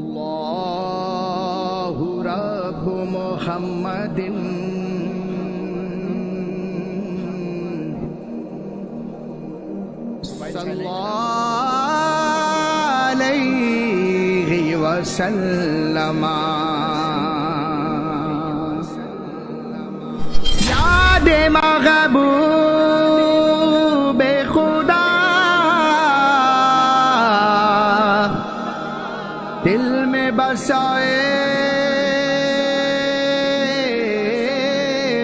अल्लाहु रब्बु मुहम्मदिन सल्लल्लाहु अलैहि वसल्लम। याद महबूब खुदा दिल में बसाए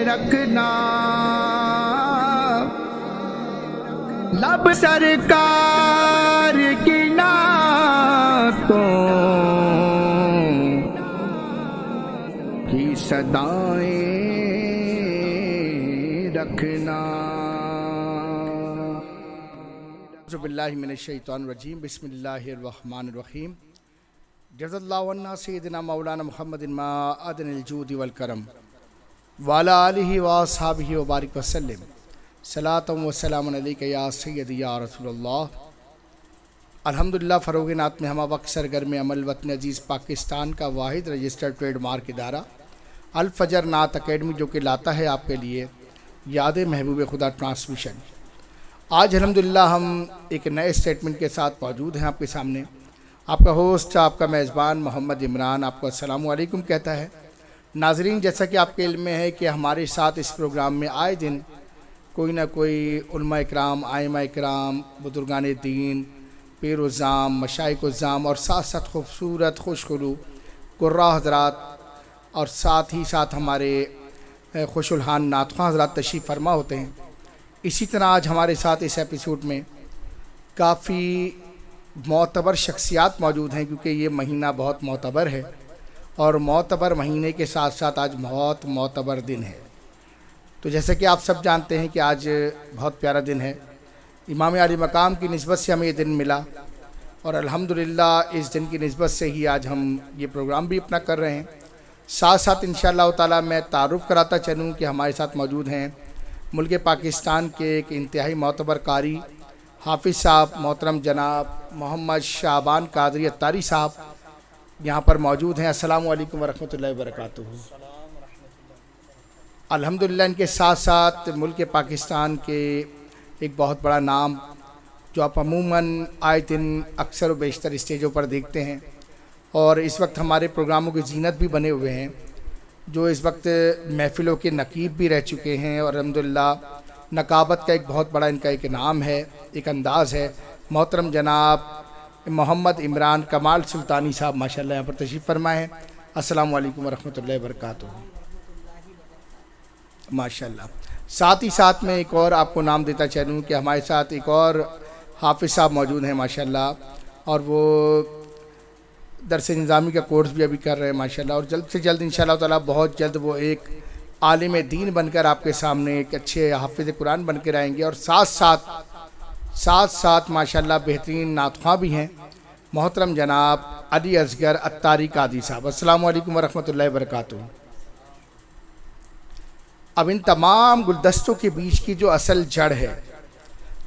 रखना, लब सरकार की नातों की सदाएं रखना। बिस्मिल्लाहि मिनश शैतानिर रजीम, बिस्मिल्लाहिर रहमानिर रहीम। जज़ल्लाहु अन्ना सय्यिदना मौलाना मुहम्मदिन माअदनिल जूदि वल करम वाला आलिहि व अस्हाबिहि व बारिक वसल्लम। सलातम व सलामुन अलैका या सय्यदी या रसूलल्लाह। अल्हम्दुलिल्लाह फ़रोग़ नात में हम वक्त सरगर्म अमल वतन अजीज़ पाकिस्तान का वाहिद रजिस्टर्ड ट्रेडमार्क इदारा अल फ़जर नात अकेडमी जो कि लाता है आपके लिए याद महबूब खुदा ट्रांसमिशन। आज अल्हम्दुलिल्लाह हम एक नए स्टेटमेंट के साथ मौजूद हैं आपके सामने। आपका होस्ट, आपका मेज़बान मोहम्मद इमरान आपको अस्सलामु अलैकुम कहता है। नाज़रीन, जैसा कि आपके इल्म में है कि हमारे साथ इस प्रोग्राम में आए दिन कोई ना कोई उलमा इकराम, आइमा इकराम, बुजुर्गान दीन, पीर-उज़्ज़ाम, मशाइख़-उज़्ज़ाम और साथ साथ खूबसूरत खुशखुलू कुर्रा हज़रात और साथ ही साथ हमारे खुशुलहान नातख़्वां हज़रात तशरीफ़ फरमा होते हैं। इसी तरह आज हमारे साथ इस एपिसोड में काफ़ी मोतबर शख्सियात मौजूद हैं, क्योंकि ये महीना बहुत मोतबर है और मोतबर महीने के साथ साथ आज बहुत मोतबर दिन है। तो जैसे कि आप सब जानते हैं कि आज बहुत प्यारा दिन है, इमाम आली मकाम की निस्बत से हमें ये दिन मिला और अल्हम्दुलिल्लाह इस दिन की निस्बत से ही आज हम ये प्रोग्राम भी अपना कर रहे हैं। साथ साथ इंशाअल्लाह ताला मैं तारुफ़ कराता चलूँ कि हमारे साथ मौजूद हैं मुल्क पाकिस्तान के एक इंतहाई मोतबर कारी हाफिज़ साहब मोहतरम जनाब मोहम्मद शाबान कादरी अत्तारी साहब यहाँ पर मौजूद हैं। अस्सलामु अलैकुम वरहमतुल्लाहि वबरकातुहू। अल्हम्दुलिल्लाह इनके साथ साथ मुल्क पाकिस्तान के एक बहुत बड़ा नाम जो आप अमूमन आए दिन अक्सर व बेशतर स्टेजों पर देखते हैं और इस वक्त हमारे प्रोग्रामों की जीनत भी बने हुए हैं, जो इस वक्त महफ़िलों के नकीब भी रह चुके हैं और अल्हम्दुलिल्लाह नकाबत का एक बहुत बड़ा इनका एक नाम है, एक अंदाज़ है। मोहतरम जनाब मोहम्मद इमरान कमाल सुल्तानी साहब माशाल्लाह यहाँ पर तशरीफ़ फरमाए हैं। अस्सलामु अलैकुम वरहमतुल्लाहि वबरकातुहू माशाल्लाह। साथ ही साथ में एक और आपको नाम देता चलूँ कि हमारे साथ एक और हाफिज़ साहब मौजूद हैं माशाल्लाह, और वो दरस निज़ामी का कोर्स भी अभी कर रहे हैं माशाल्लाह, और जल्द से जल्द इंशाअल्लाह ताला बहुत जल्द वो एक आलिम दीन बनकर आपके सामने एक अच्छे हाफिज़ कुरान बन कर आएंगे। और साथ साथ माशाल्लाह बेहतरीन नातख़्वां भी हैं मोहतरम जनाब अली असगर अत्तारी कादरी साहब। अस्सलामु अलैकुम वरहमतुल्लाहि वबरकातुहू। अब इन तमाम गुलदस्तों के बीच की जो असल जड़ है,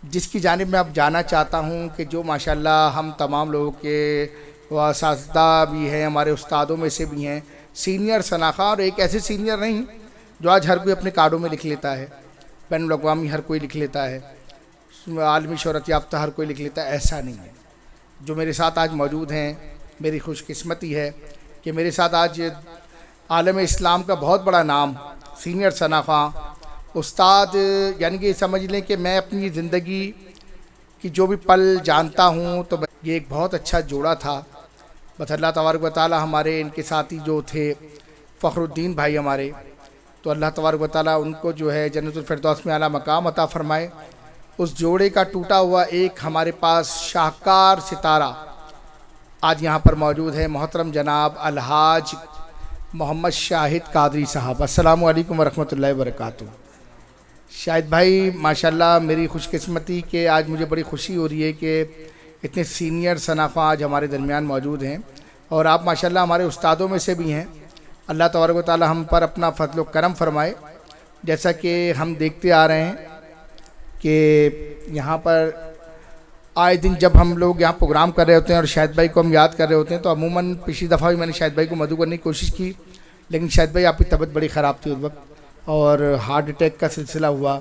जिसकी जानिब मैं अब जाना चाहता हूँ कि जो माशाल्लाह हम तमाम लोगों के वास्ता भी हैं, हमारे उस्तादों में से भी हैं, सीनियर शनाख़ा, और एक ऐसे सीनियर नहीं जो आज हर कोई अपने कार्डों में लिख लेता है, बैनुल अक़वामी हर कोई लिख लेता है, आलमी शोहरत याफ्ता हर कोई लिख लेता है, ऐसा नहीं है। जो मेरे साथ आज मौजूद हैं, मेरी खुशकिस्मती है कि मेरे साथ आज आलम इस्लाम का बहुत बड़ा नाम सीनियर शनाख़ा उस्ताद, यानी कि समझ लें कि मैं अपनी ज़िंदगी की जो भी पल जानता हूँ तो ये एक बहुत अच्छा जोड़ा था। बस अल्लाह तबारक व तआला हमारे इनके साथी जो थे फ़खरुद्दीन भाई हमारे, तो अल्लाह तबारक व तआला उनको जो है जन्नतुल फिरदौस में आला मकाम अता फ़रमाए। उस जोड़े का टूटा हुआ एक हमारे पास शाहकार सितारा आज यहाँ पर मौजूद है, मोहतरम जनाब अलहाज मोहम्मद शाहिद कादरी साहब। अस्सलामु अलैकुम वरहमतुल्लाहि वबरकातुहू। शाहिद भाई माशाल्लाह मेरी खुशकिस्मती के आज मुझे बड़ी खुशी हो रही है कि इतने सीनियर शनाख़ा आज हमारे दरमियान मौजूद हैं और आप माशाल्लाह हमारे उस्तादों में से भी हैं। अल्लाह तबारक व तआला हम पर अपना फज़ल व करम फरमाए। जैसा कि हम देखते आ रहे हैं कि यहाँ पर आए दिन जब हम लोग यहाँ प्रोग्राम कर रहे होते हैं और शाहिद भाई को हम याद कर रहे होते हैं तो अमूमन पिछली दफ़ा भी मैंने शाहिद भाई को मदू करने की कोशिश की, लेकिन शाहिद भाई आपकी तबीयत बड़ी ख़राब थी उस वक्त और हार्ट अटैक का सिलसिला हुआ।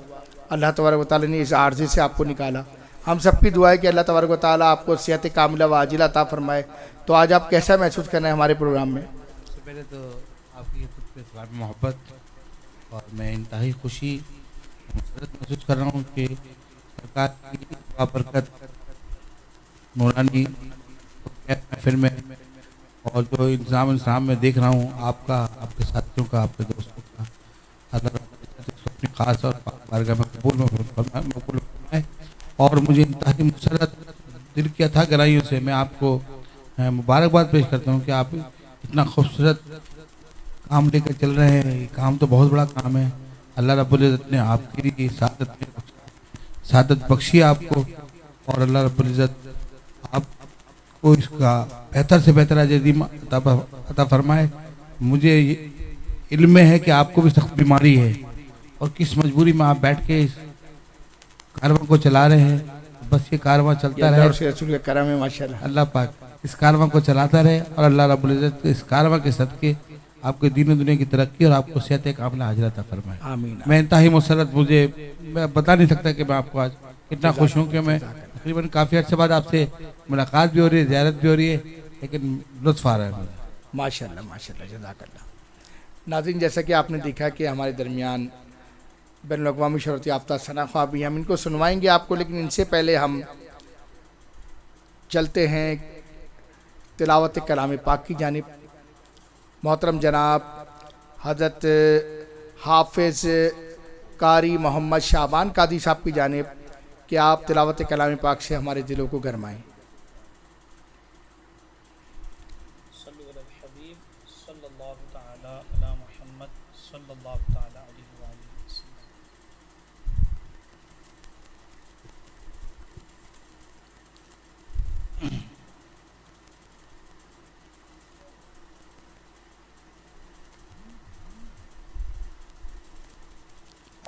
अल्लाह तबारक व तआला ने इस आर्ज़ी से आपको निकाला। हम सबकी दुआ है कि अल्लाह तबारक व तआला आपको सेहत कामिला व आजिला अता फरमाए। तो आज आप कैसा महसूस कर रहे हैं हमारे प्रोग्राम में? सबसे पहले तो आपकी खुद के में मोहब्बत और मैं इंतहाई खुशी महसूस कर रहा हूँ कि सरकार की बरकत नूरानी महफिल में और जो इंतजाम में देख रहा हूँ आपका, आपके साथियों का, आपके दोस्तों का, अल्लाह अपनी खास और बारगाह में कबूल फरमाए। और मुझे इंतहाई मुसरत दिल की अथाह गहराइयों से मैं आपको मुबारकबाद पेश करता हूँ कि आप इतना खूबसूरत काम लेकर चल रहे हैं। ये काम तो बहुत बड़ा काम है। अल्लाह रब्बुल इज़्ज़त ने आपके लिए सादत बख्शी आपको और अल्लाह रब्बुल इज़्ज़त आपको इसका बेहतर से बेहतर अजर अता फरमाए। मुझे इल्म है कि आपको भी सख्त बीमारी है और किस मजबूरी में आप बैठ के इस कारवां को चला रहे हैं। बस ये कारवां चलता रहे, रसूल के करम है माशाअल्लाह। अल्लाह पाक इस कारवां को चलाता रहे और अल्लाह रब्बुल इज़्ज़त इस कारवां के सदके आपके दीन दुनिया की तरक्की और आपको सेहत कामिला हाजिर अता फरमाए। आमीन। मैं इंतहाई मुसरत, मैं बता नहीं सकता कि मैं आपको आज कितना खुश हूँ कि मैं तकरीबन काफ़ी अर्से बाद आपसे मुलाकात भी हो रही है, ज़ियारत भी हो रही है, लेकिन लुत्फ़ आ रहा है मुझे। माशाअल्लाह माशाअल्लाह, जज़ाकल्लाह। नाज़रीन, जैसा कि आपने देखा कि हमारे दरमियान बैनुल-अक़वामी शोहरत याफ़्ता सना ख्वाब भी, हम इनको सुनवाएंगे आपको, लेकिन इनसे पहले हम चलते हैं तिलावत कलाम पाक की जानिब। मोहतरम जनाब हज़रत हाफिज़ कारी मोहम्मद शाबान कादी साहब की जानिब कि आप तिलावत कलाम पाक से हमारे दिलों को गरमाएँ।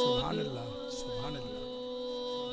सुभान अल्लाह, सुभान अल्लाह।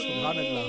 सुभान अल्लाह।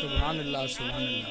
सुभान अल्लाह, सुभान अल्लाह।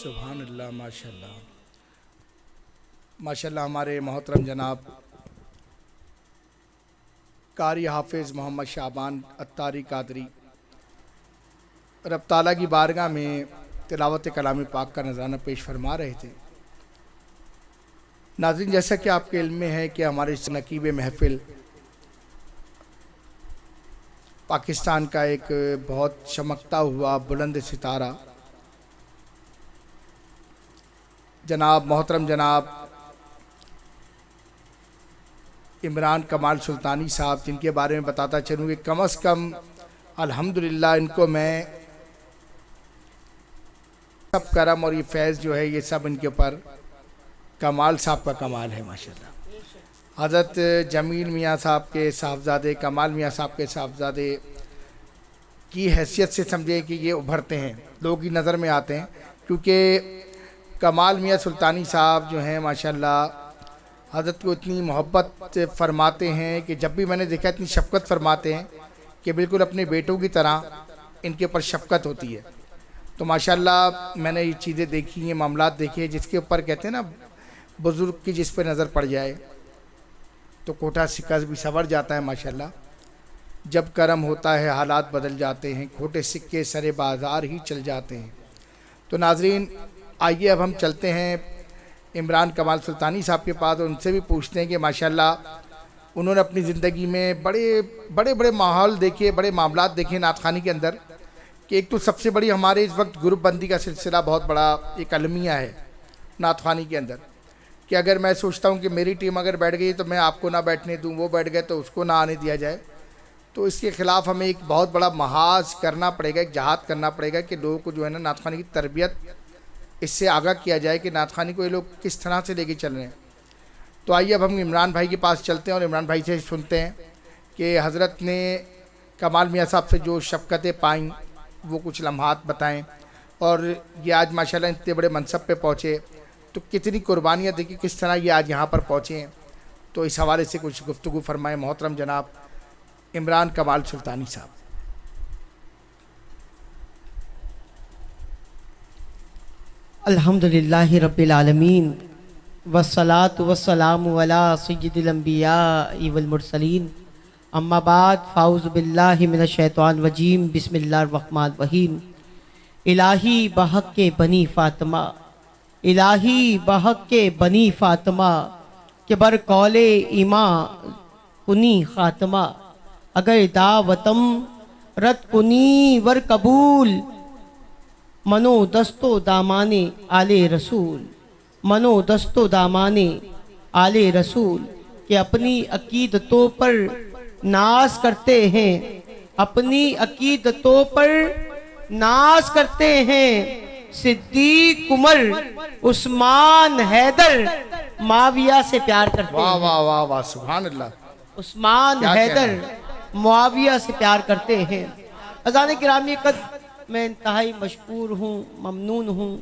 सुभान अल्लाह। माशाल्लाह माशाल्लाह। हमारे मोहतरम जनाब कारी हाफिज़ मोहम्मद शाबान अत्तारी कादरी रब ताला की बारगाह में तिलावत कलाम पाक का नज़राना पेश फरमा रहे थे। नाज़रीन, जैसा कि आपके इल्म में है कि हमारे इस नकीब महफिल पाकिस्तान का एक बहुत चमकता हुआ बुलंद सितारा जनाब मोहतरम जनाब इमरान कमाल सुल्तानी साहब, जिनके बारे में बताता चलूँ कि कम अज़ कम अल्हम्दुलिल्लाह इनको मैं सब करम और ये फैज़ जो है ये सब इनके ऊपर कमाल साहब का कमाल है माशाल्लाह। हज़रत जमील मियाँ साहब के साहबजादे, कमाल मियाँ साहब के साहबजादे की हैसियत से समझे कि ये उभरते हैं, लोगों की नज़र में आते हैं, क्योंकि कमाल मियाँ सुल्तानी साहब जो हैं माशाल्लाह हज़रत को इतनी मोहब्बत फरमाते हैं कि जब भी मैंने देखा इतनी शफ़क़त फरमाते हैं कि बिल्कुल अपने बेटों की तरह इनके ऊपर शफ़क़त होती है। तो माशाल्लाह मैंने ये चीज़ें देखी हैं, मामलात देखे हैं, जिसके ऊपर कहते हैं ना बुज़ुर्ग की जिस पर नज़र पड़ जाए तो कोठा सिक्का भी संवर जाता है माशाल्लाह। जब करम होता है हालात बदल जाते हैं, खोटे सिक्के सरे बाज़ार ही चल जाते हैं। तो नाज़रीन आइए अब हम चलते हैं इमरान कमाल सुल्तानी साहब के पास और उनसे भी पूछते हैं कि माशाल्लाह उन्होंने अपनी ज़िंदगी में बड़े माहौल देखे, बड़े मामलात देखे नात ख़ानी के अंदर, कि एक तो सबसे बड़ी हमारे इस वक्त ग्रुप बंदी का सिलसिला बहुत बड़ा एक अलमिया है नात ख़ानी के अंदर, कि अगर मैं सोचता हूँ कि मेरी टीम अगर बैठ गई तो मैं आपको ना बैठने दूँ, वो बैठ गए तो उसको ना आने दिया जाए। तो इसके ख़िलाफ़ हमें एक बहुत बड़ा महाज करना पड़ेगा, एक जहाद करना पड़ेगा कि लोगों को जो है ना नात ख़ानी की तरबियत इससे आगाह किया जाए कि नात ख़ानी को ये लोग किस तरह से लेके चल रहे हैं। तो आइए अब हम इमरान भाई के पास चलते हैं और इमरान भाई से सुनते हैं कि हज़रत ने कमाल मियाँ साहब से जो शफ़क़तें पाईं वो कुछ लम्हात बताएं, और ये आज माशाल्लाह इतने बड़े मनसब पे पहुँचे तो कितनी कुर्बानियाँ देखी, किस तरह ये आज यहाँ पर पहुँचे हैं। तो इस हवाले से कुछ गुफ्तगू फरमाएँ मोहतरम जनाब इमरान कमाल सुल्तानी साहब। अल्हम्दुलिल्लाहि रब्बिल आलमीन वस्सलातु वस्सलामु अला सय्यिदिल अंबिया वल मुरसलीन अम्मा बाद फ़ाऊज़ु बिल्लाहि मिनश शैतानिर रजीम बिस्मिल्लाहिर रहमानिर रहीम। इलाही बहक के बनी फ़ातिमा, इलाही बहक के बनी फ़ातिमा के बर कौले इमा कुनी ख़ातिमा, अगर दावतम रत कुनी वर कबूल, मनो दस्तो दामाने आले रसूल, मनो दस्तो दामाने आले रसूल, कि अपनी अकीदतों पर नाज करते हैं, अपनी अकीदतों पर नाज करते हैं। सिद्दीक उमर उस्मान हैदर माविया से प्यार करते वाह हैं। वाह वाह वाह सुभान अल्लाह। उस्मान क्या हैदर मुआविया से प्यार करते हैं। अज़ान गिरामी कद मैं इंतहाई मशकूर हूँ, ममनून हूँ,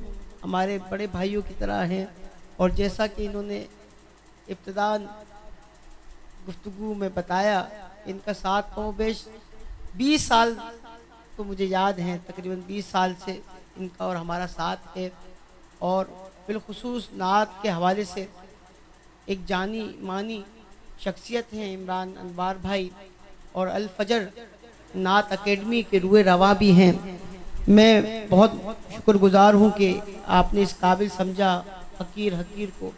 हमारे बड़े भाइयों की तरह हैं। और जैसा कि इन्होंने इब्तिदान गुफ्तगू में बताया, इनका साथ कमोबेश 20 साल तो मुझे याद हैं, तकरीबन 20 साल से इनका और हमारा साथ है। और बिलखुसूस नात के हवाले से एक जानी मानी शख्सियत हैं इमरान अनवार भाई, और अल फजर नात अकेडमी के रुए रवा भी हैं। मैं बहुत शुक्रगुजार हूँ कि आपने इस काबिल समझा हकीर को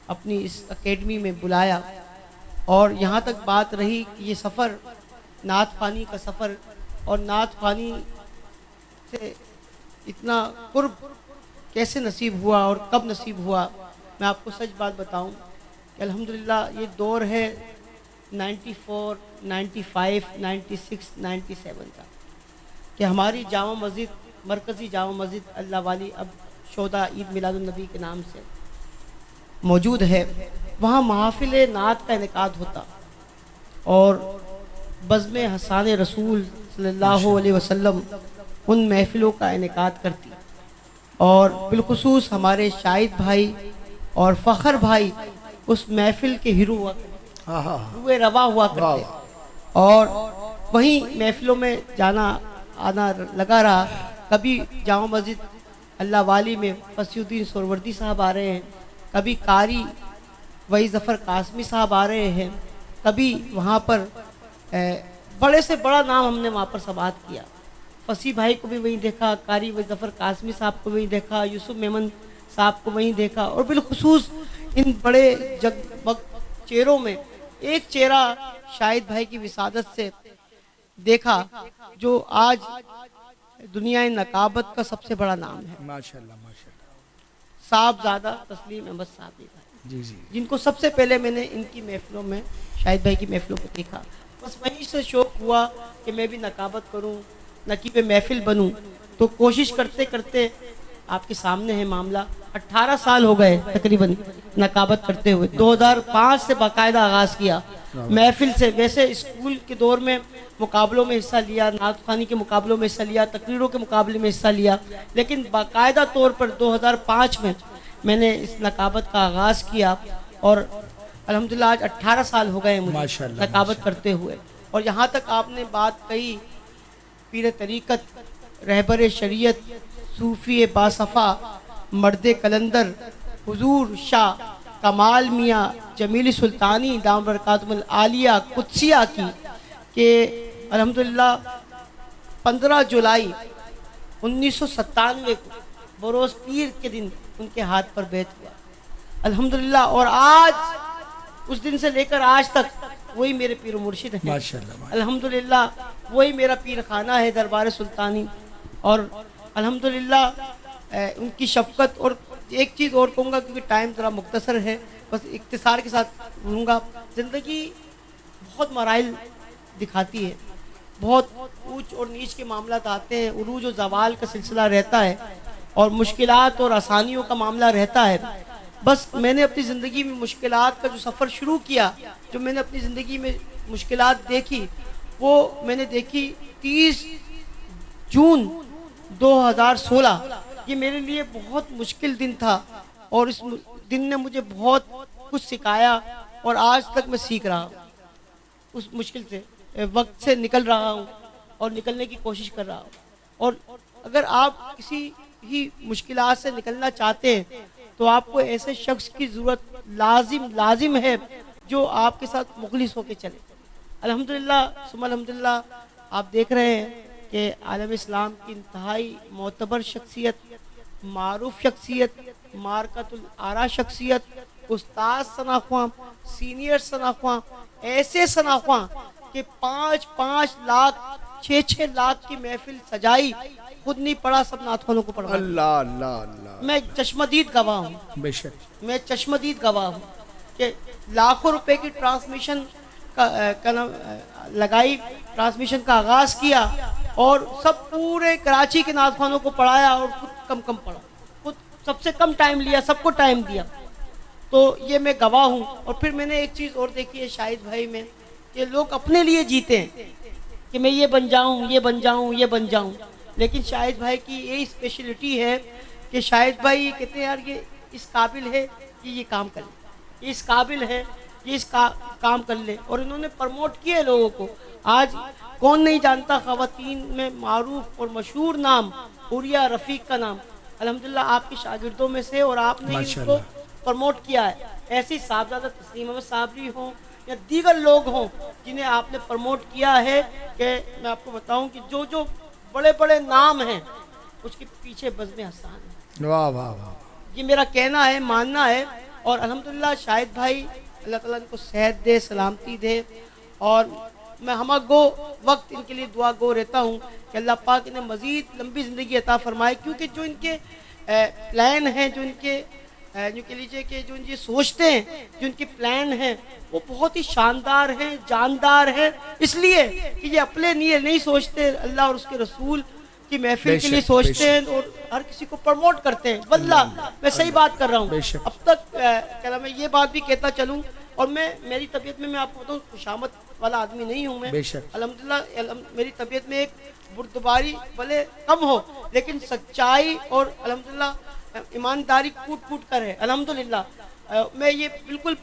अपनी इस अकेडमी में बुलाया। और यहाँ तक बात रही कि ये सफ़र नात ख़ानी का सफ़र, और नात ख़ानी से इतना कुर्ब कैसे नसीब हुआ और कब नसीब हुआ, मैं आपको सच बात बताऊं कि अल्हम्दुलिल्लाह ये दौर है 94, 95, 96, 97 का, कि हमारी जामा मस्जिद, मरकज़ी जामा मस्जिद अल्लाह वाली अब शोदा ईद मिलादुन्नबी के नाम से मौजूद है। वहाँ महफिल नात का इनेकाद होता और बज़्म हसान रसूल सल्लल्लाहु अलैहि वसल्लम उन महफिलों का इनेकाद करती और बिलखुसूस हमारे शाहिद भाई और फ़खर भाई उस महफिल के हीरो हुआ करते, हाँ हाँ हुए रवा हुआ करते और वहीं महफिलों में जाना आना लगा रहा। कभी जामा मस्जिद अल्लाह वाली में फसीउद्दीन सोहरवर्दी साहब आ रहे हैं, कभी कारी वही ज़फ़र कासमी साहब आ रहे हैं, कभी वहाँ पर बड़े से बड़ा नाम हमने वहाँ पर समाअत किया। फसी भाई को भी वहीं देखा, कारी वही ज़फ़र कासमी साहब को वहीं देखा, यूसुफ मेमन साहब को वहीं देखा और बिलखुसूस इन बड़े जगमग चेहरों में एक चेहरा शाहिद भाई की विसादत से देखा जो आज दुनिया नकाबत का सबसे बड़ा नाम है, माशाल्लाह माशाल्लाह, साहबजादा तस्लीम अहमद साहब जी जी, जिनको सबसे पहले मैंने इनकी महफिलों में शाहिद भाई की महफिलों को देखा। बस वहीं से शौक हुआ कि मैं भी नकाबत करूं, नकीब महफिल बनूं। तो कोशिश करते करते आपके सामने है मामला। 18 साल हो गए तकरीबन नकाबत करते हुए। 2005 से बाकायदा आगाज़ किया महफिल से। वैसे स्कूल के दौर में मुकाबलों में हिस्सा लिया, नात ख़वानी के मुकाबलों में हिस्सा लिया, तकरीरों के मुकाबले में हिस्सा लिया, लेकिन बाकायदा तौर पर 2005 में मैंने इस नकाबत का आगाज़ किया और अल्हम्दुलिल्लाह आज 18 साल हो गए मुझे नकाबत करते हुए। और यहाँ तक आपने बात कही पीर तरीक़त, रहबर शरीयत, सूफ़ी बासफ़ा, मर्द कलंदर, हुजूर शाह कमाल मियाँ जमील सुल्तानी दाम बरकातुहुल आलिया कुद्सिया की के अल्हम्दुलिल्लाह 15 जुलाई 1997 को बरोज़ पीर के दिन उनके हाथ पर बैत हुआ अल्हम्दुलिल्लाह। और आज उस दिन से लेकर आज तक वही मेरे पीर मुर्शिद हैं माशाल्लाह अल्हम्दुलिल्लाह, वही मेरा पीर खाना है दरबार सुल्तानी। और अल्हम्दुलिल्लाह उनकी शफ़क़त। और एक चीज़ और कहूँगा क्योंकि टाइम ज़रा मुख्तसर है, बस इख्तिसार के साथ बोलूँगा। ज़िंदगी बहुत मराइल दिखाती है, बहुत ऊंच और नीच के मामलात आते हैं, उरूज और ज़वाल का सिलसिला रहता है और मुश्किलात और आसानियों का मामला रहता है। बस मैंने अपनी ज़िंदगी में मुश्किलात का जो सफ़र शुरू किया, जो मैंने अपनी ज़िंदगी में मुश्किलात देखी, वो मैंने देखी 30 जून 2016। ये मेरे लिए बहुत मुश्किल दिन था और इस दिन ने मुझे बहुत कुछ सिखाया और आज तक मैं सीख रहा हूँ। उस मुश्किल से वक्त से निकल रहा हूँ और निकलने की कोशिश कर रहा हूँ। और अगर आप किसी ही मुश्किलात से निकलना चाहते हैं तो आपको ऐसे शख्स की ज़रूरत लाजिम है जो आपके साथ मुखलिस होकर चले। अल्हम्दुलिल्लाह सुम्मा अल्हम्दुलिल्लाह, आप देख रहे हैं कि आलम इस्लाम की इंतहाई मोतबर शख्सियत, मारूफ शख्सियत, मारकतुल आरा शख्सियत, उस्ताद सनाख्वां, सीनियर सनाख्वां, ऐसे सनाख्वां कि 5-5 लाख 6-6 लाख की महफिल सजाई, खुद नहीं पढ़ा, सब नाथवानों को पढ़ा। अल्लाह अल्लाह अल्लाह, मैं चश्मदीद गवाह हूँ, बेशक मैं चश्मदीद गवाह हूँ कि लाखों रुपए की ट्रांसमिशन का लगाई, ट्रांसमिशन का आगाज़ किया और सब पूरे कराची के नाथवानों को पढ़ाया और खुद कम पढ़ा, खुद सबसे कम टाइम लिया, सबको टाइम दिया। तो ये मैं गवाह हूँ। और फिर मैंने एक चीज़ और देखी है शाहिद भाई में कि लोग अपने लिए जीते हैं कि मैं ये बन जाऊँ, ये बन जाऊँ, ये बन जाऊँ। लेकिन शाहिद भाई की यही स्पेशलिटी है कि शाहिद भाई ये कहते हैं यार ये इस काबिल है कि ये काम कर ले, ये इस काबिल है कि इस काम कर ले। और इन्होंने प्रमोट किया लोगों को। आज कौन नहीं जानता ख़वातीन में मारूफ और मशहूर नाम हुरिया रफ़ीक का नाम अल्हम्दुलिल्लाह आपके शागिर्दों में से, और आपने इनको प्रमोट किया है। ऐसी साहबजादा तस्लीम अहमद साबरी हों या दीगर लोग हों जिन्हें आपने प्रमोट किया है कि मैं आपको बताऊं कि जो जो बड़े बड़े नाम हैं उसके पीछे बज़्म हसन है। वाह वाह वाह, ये मेरा कहना है, मानना है। और अल्हम्दुलिल्लाह शाहिद भाई अल्लाह ताला इनको सेहत दे, सलामती दे। और मैं हम गो वक्त इनके लिए दुआ गो रहता हूँ कि अल्लाह पाक इन्हें मज़ीद लंबी ज़िंदगी अता फरमाए। क्योंकि जो इनके प्लान हैं, जो इनके जो कह लीजिए कि जो ये सोचते हैं, जो इनके प्लान हैं वो बहुत ही शानदार हैं, जानदार हैं। इसलिए कि ये अपने लिए नहीं सोचते, अल्लाह और उसके रसूल की महफिल के लिए सोचते हैं और हर किसी को प्रमोट करते हैं। वल्लाह मैं सही बात कर रहा हूँ। अब तक क्या मैं ये बात भी कहता चलूँ, और मैं मेरी तबीयत में मैं आपको बताऊँ खुशामद वाला आदमी नहीं हूँ मैं। बेशक। अल्हम्दुलिल्लाह मेरी तबीयत में एक बुर्दबारी भले कम हो, लेकिन सच्चाई और अल्हम्दुलिल्लाह ईमानदारी कूट कूट कर है अल्हम्दुलिल्लाह। मैं ये बिल्कुल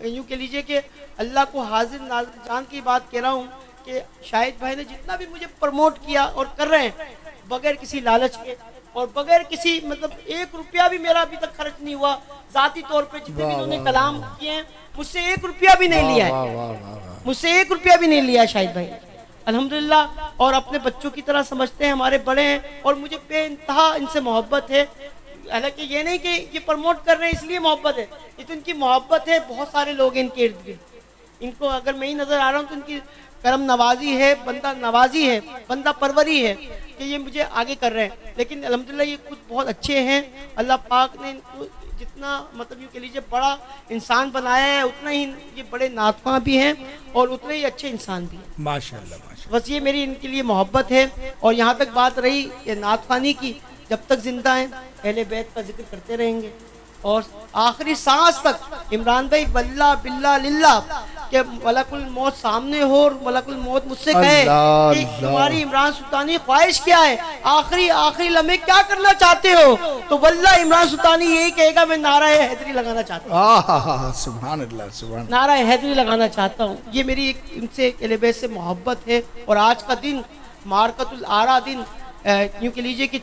यूँ कह लीजिए कि अल्लाह को हाजिर नाज़िर जान की बात कह रहा हूँ कि शाहिद भाई ने जितना भी मुझे प्रमोट किया और कर रहे हैं बगैर किसी लालच के और बगैर किसी मतलब 1 रुपया भी मेरा अभी तक खर्च नहीं हुआ। जाती तौर पे जितने भी इन्होंने कलाम किए हैं मुझसे 1 रुपया भी नहीं लिया है, मुझसे 1 रुपया भी नहीं लिया शाहिद भाई अल्हम्दुलिल्लाह। और अपने बच्चों की तरह समझते हैं, हमारे बड़े हैं और मुझे बेइंतहा इनसे मोहब्बत है। हालांकि ये नहीं कि ये प्रमोट कर रहे हैं इसलिए मोहब्बत है, ये तो इनकी मोहब्बत है। बहुत सारे लोग इनके इर्द गिर्द, इनको अगर मैं ही नजर आ रहा हूँ तो इनकी करम नवाजी है, बंदा नवाजी है, बंदा परवरी है कि ये मुझे आगे कर रहे हैं। लेकिन अल्हम्दुलिल्लाह ये खुद बहुत अच्छे हैं। अल्लाह पाक ने इनको जितना मतलब यूँ कह लीजिए बड़ा इंसान बनाया है उतना ही ये बड़े नातवा भी हैं और उतने ही अच्छे इंसान भी हैं माशाल्लाह माशाल्लाह। बस ये मेरी इनके लिए मोहब्बत है। और यहाँ तक बात रही ये नातवानी की, जब तक जिंदा हैं अहले बैत का जिक्र करते रहेंगे और आखिरी सांस तक। इमरान भाई वल्ला बिल्ला लिल्ला कि मलकुल मौत सामने हो और मलकुल मौत मुझसे कहे कि तुम्हारी इमरान सुल्तानी ख्वाहिश क्या है, आखिरी लम्हे क्या करना चाहते हो, तो वल्ला इमरान सुल्तानी यही कहेगा मैं नारा हैदरी लगाना चाहता हूँ। सुभान अल्लाह सुभान। नारा हैदरी लगाना चाहता हूँ। ये मेरी इनसे अहले बैत से मोहब्बत है। और आज का दिन मारकतुल आरा दिन यूँ कह लीजिए कि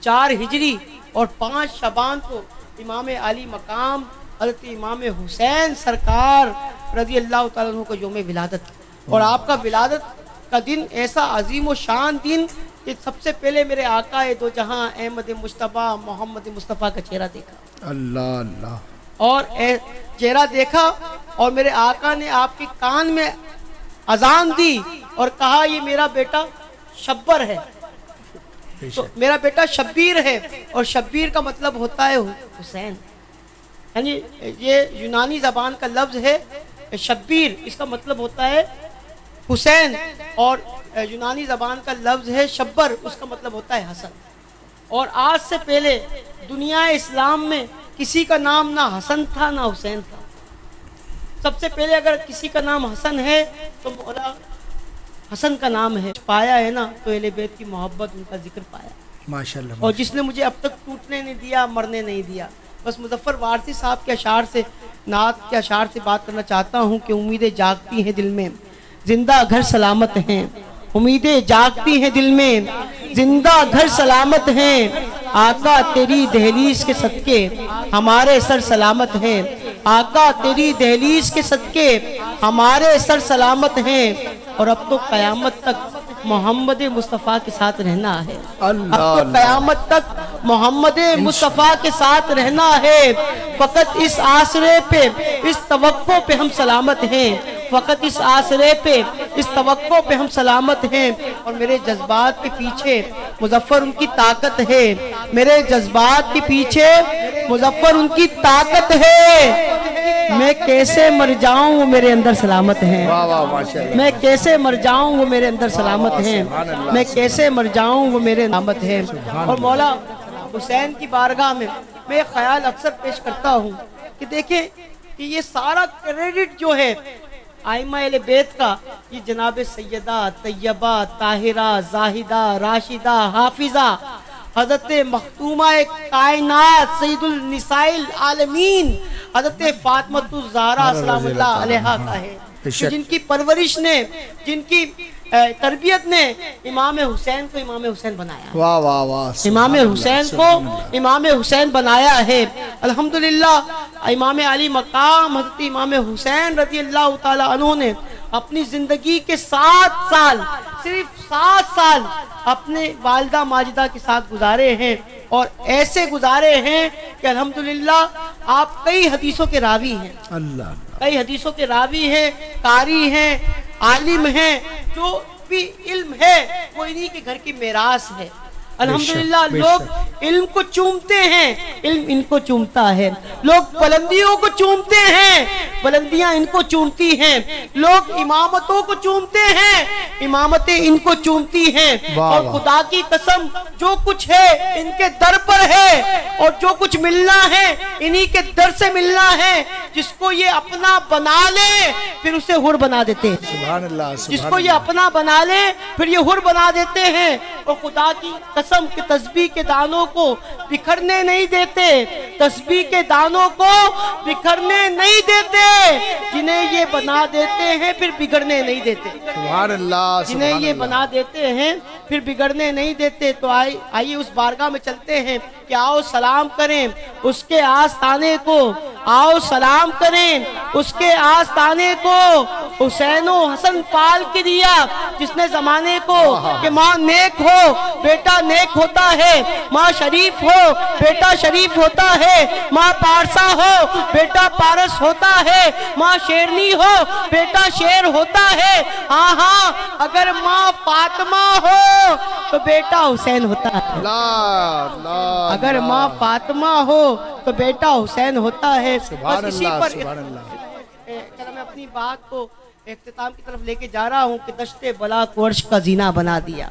4 हिजरी और 5 शबान को इमाम आली मकाम हज़रत इमाम हुसैन सरकार रज़ी अल्लाह तआला अन्हु का यौम विलादत। और आपका विलादत का दिन ऐसा अजीम व शान दिन कि सबसे पहले मेरे आका दो जहां अहमद मुश्तबा मोहम्मद मुस्तफ़ा का चेहरा देखा। अल्लाह अल्लाह। और चेहरा देखा और मेरे आका ने आपके कान में अजान दी और कहा ये मेरा बेटा शब्बर है, तो मेरा बेटा शब्बीर है। और शब्बीर का मतलब होता है हुसैन, यानी ये यूनानी जबान का लफ्ज है शब्बीर, इसका मतलब होता है हुसैन। और यूनानी जबान का लफ्ज है शब्बर, उसका मतलब होता है हसन। और आज से पहले दुनिया इस्लाम में किसी का नाम ना हसन था ना हुसैन था। सबसे पहले अगर किसी का नाम हसन है तो मौला हसन का नाम है पाया है ना, तो अहले बैत की मोहब्बत उनका जिक्र पाया माशाल्लाह। और जिसने मुझे अब तक टूटने नहीं दिया, मरने नहीं दिया। बस मुजफ्फर वारसी साहब के अशार से, नात के अशार से बात करना चाहता हूँ कि उम्मीदें जागती हैं दिल में, जिंदा घर सलामत हैं। उम्मीदें जागती हैं दिल में, जिंदा घर सलामत हैं। आका तेरी दहलीज के सदके हमारे सर सलामत हैं। आका तेरी दहलीज के सदके हमारे सर सलामत हैं। और अब तो कयामत तक मोहम्मद मुस्तफ़ा के साथ रहना है। अब तो कयामत तक मोहम्मद मुस्तफ़ा के साथ रहना है। फकत इस आसरे पे, इस तवक्को पे हम सलामत हैं। फकत इस आसरे पे, इस तवक्को पे हम सलामत हैं। और मेरे जज्बात के पीछे मुजफ्फर उनकी ताकत है। मेरे जज्बात के पीछे मुजफ्फर उनकी ताकत है। मैं कैसे मर जाऊं वो मेरे अंदर सलामत हैं। मैं कैसे मर जाऊं वो मेरे अंदर सलामत हैं। मैं कैसे मर जाऊं वो मेरे सलामत हैं। और मौला हुसैन की बारगाह में मैं ख्याल अक्सर पेश करता हूँ कि देखें कि ये सारा क्रेडिट जो है आइमा अहले बैत का, ये जनाब सैयदा तैयबा ताहिरा जाहिदा राशिदा हाफिजा हज़रत मखतूमा कायनात सैयदुल निसाइल आलमीन हज़रत फातिमा ज़हरा सलामुल्लाह अलैहा का है। जिनकी परवरिश ने, जिनकी तरबियत ने इमाम हुसैन को इमाम हुसैन बनाया। वाह वाह वाह। इमाम हुसैन को इमाम हुसैन बनाया है। अल्हम्दुलिल्लाह इमाम अली मकाम हज़रत इमाम हुसैन रज़ी अल्लाह तआला अन्हु ने अपनी जिंदगी के 7 साल, सिर्फ 7 साल अपने वालिदा माजिदा के साथ गुजारे हैं। और ऐसे गुजारे हैं कि अल्हम्दुलिल्लाह आप कई हदीसों के रावी हैं। अल्लाह, कई हदीसों के रावी हैं, कारी हैं, आलिम हैं। जो भी इल्म है वो इन्हीं के घर की मेरास है। अल्हम्दुलिल्लाह लोग इल्म को चूमते हैं, इल्म इनको चूमता है। लोग बुलंदियों को चूमते हैं, बुलंदियां इनको चूमती हैं। लोग इमामतों को चूमते हैं, इमामतें इनको चूमती हैं। और खुदा की कसम जो कुछ है इनके दर पर है, और जो कुछ मिलना है इन्हीं के दर से मिलना है। जिसको ये अपना बना ले फिर उसे हुर बना देते हैं। सुभान अल्लाह, जिसको ये अपना बना ले फिर ये हुर बना देते हैं। और खुदा की कसम के तस्बीह के दानों को बिखरने नहीं देते, तस्बीह के दानों को बिखरने नहीं देते। जिन्हें ये बना देते हैं फिर बिगड़ने नहीं देते। सुभान अल्लाह, जिन्हें ये बना देते हैं फिर बिगड़ने नहीं देते। तो आइए उस बारगाह में चलते हैं कि आओ सलाम करें उसके आस्ताने को, आओ सलाम करें उसके आस्ताने को। हुसैन हसन पाल की दिया जिसने जमाने को कि माँ नेक हो बेटा नेक होता है, माँ शरीफ हो बेटा शरीफ होता है, माँ पारसा हो बेटा पारस होता है, माँ शेरनी हो बेटा शेर होता है। हाँ हाँ, अगर माँ फातिमा हो तो बेटा हुसैन होता है। अगर माँ फातिमा हो तो बेटा हुसैन होता है। बस इसी पर मैं अपनी बात को इख्तिताम की तरफ लेके जा रहा हूँ कि दश्ते बला को अर्श का जीना बना दिया,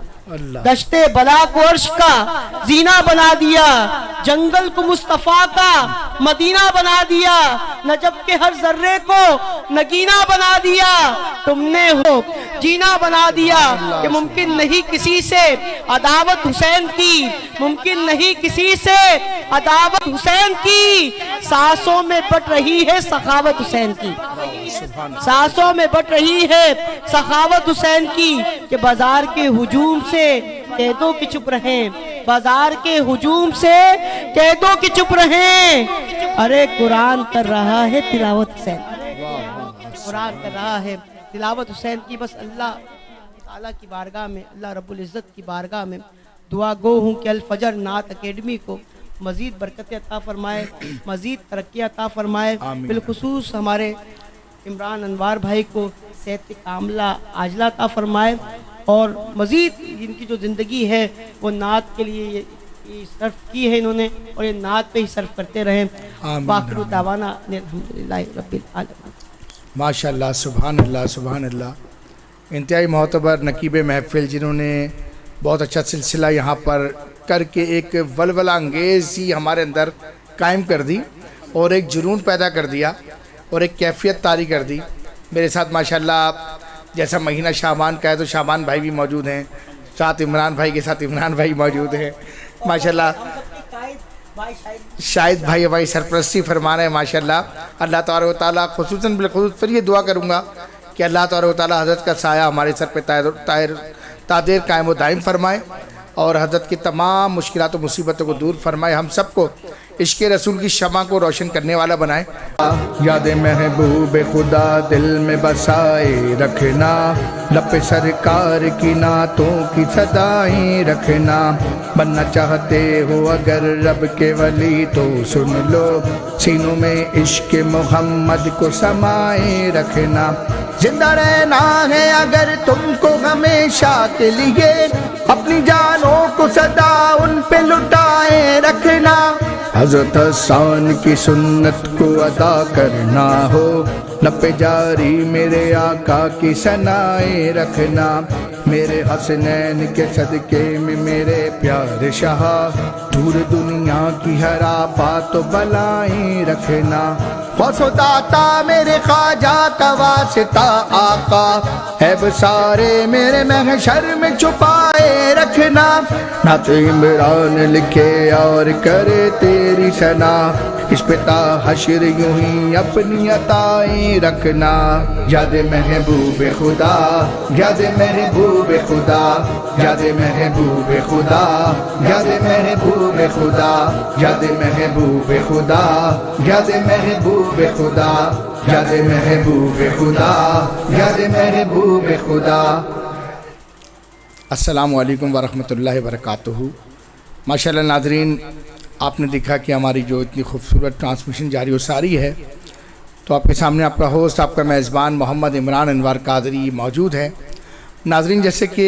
दश्ते बला को अर्श का जीना बना दिया, जंगल को मुस्तफा का मदीना बना दिया, नजब के हर जर्रे को नगीना बना दिया। तुमने हो जीना बना दिया कि मुमकिन नहीं किसी से अदावत हुसैन की, मुमकिन नहीं किसी से अदावत हुसैन की। सांसों में बट रही है सखावत हुसैन की, सांसों में बट रही है सखावत हुसैन की। कि बाजार के हुजूम से कह दो कि चुप रहें, बाजार के हुजूम से कह दो कि चुप रहें। अरे कुरान कर रहा है तिलावत हुसैन, कुरान कर रहा है तिलावत हुसैन की। बस अल्लाह ताला की बारगाह में, अल्लाह रब्बुल इज़्ज़त की बारगाह में दुआ गो हूँ कि अल फजर नात अकेडमी को मज़ीद बरकत अता फरमाए, मज़ीद तरक्की अता फरमाए। बिलखुसूस हमारे इमरान अनवार भाई को सेहत कामला आजला अता फरमाए, और मज़ीद इनकी जो ज़िंदगी है वो नात के लिए ये सर्फ की है इन्होंने, और ये नात पे ही सर्फ करते रहें। बाखिर दावाना अल्हम्दुलिल्लाह रब्बिल आलमीन। माशाअल्लाह, सुभान अल्लाह, सुभान अल्लाह। इंतहाई मोहतबर नकीब महफिल जिन्होंने बहुत अच्छा सिलसिला यहाँ पर करके एक वलवला अंगेज़ ही हमारे अंदर कायम कर दी, और एक जुनून पैदा कर दिया, और एक कैफियत तारी कर दी। मेरे साथ माशाअल्लाह जैसा महीना शाबान का है तो शाबान भाई भी मौजूद हैं, साथ इमरान भाई के साथ इमरान भाई मौजूद हैं माशाअल्लाह। शाहिद भाई हमारी सरपरस्ती फरमा रहे हैं माशाअल्लाह। अल्लाह तबारक व तआला खुसूसन बिलखुसूस फिर ये दुआ करूँगा कि अल्लाह तबारक व तआला हज़रत का साया हमारे सर पे तादेर कायम व दायम फरमाए, और हज़रत की तमाम मुश्किलात और मुसीबतों को दूर फरमाए, हम सबको इश्क़ रसूल की शमा को रोशन करने वाला बनाए। याद महबूब खुदा दिल में बसाए रखना, लपे सरकार की नातों की सदाएं रखना। बनना चाहते हो अगर रब के वली तो सुन लो, सीनों में इश्क़ मोहम्मद को समाए रखना। जिंदा रहना है अगर तुमको हमेशा के लिए, अपनी जानों को सदा उन पे लुटाए रखना। हज़रत हसन की सुन्नत को अदा करना हो, लपे जारी मेरे आका की सनाए रखना। मेरे हसनैन के सदके में मेरे प्यारे शाह, दूर दुनिया की हर आफत तो बलाएं रखना। दाता मेरे ख्वाजा का वास्ता आका, है सारे मेरे महशर में छुपाए रखना। ना तो इमरान लिखे और करे तेरी सना, इस पिता हशर यूं ही अपनी अताएं रखना। याद महबूब खुदा, याद महबूब खुदा, याद महबूब खुदा, याद महबूब खुदा, याद महबूब खुदा, याद महबूब खुदा, याद महबूब खुदा, याद महबूब खुदा। अस्सलामु अलैकुम वरहमतुल्लाहि वबरकातुहू। माशाअल्लाह नाज़रीन, आपने देखा कि हमारी जो इतनी खूबसूरत ट्रांसमिशन जारी व सारी है, तो आपके सामने आपका होस्ट, आपका मेज़बान मोहम्मद इमरान अनवार कादरी मौजूद है। नाज़रीन, जैसे कि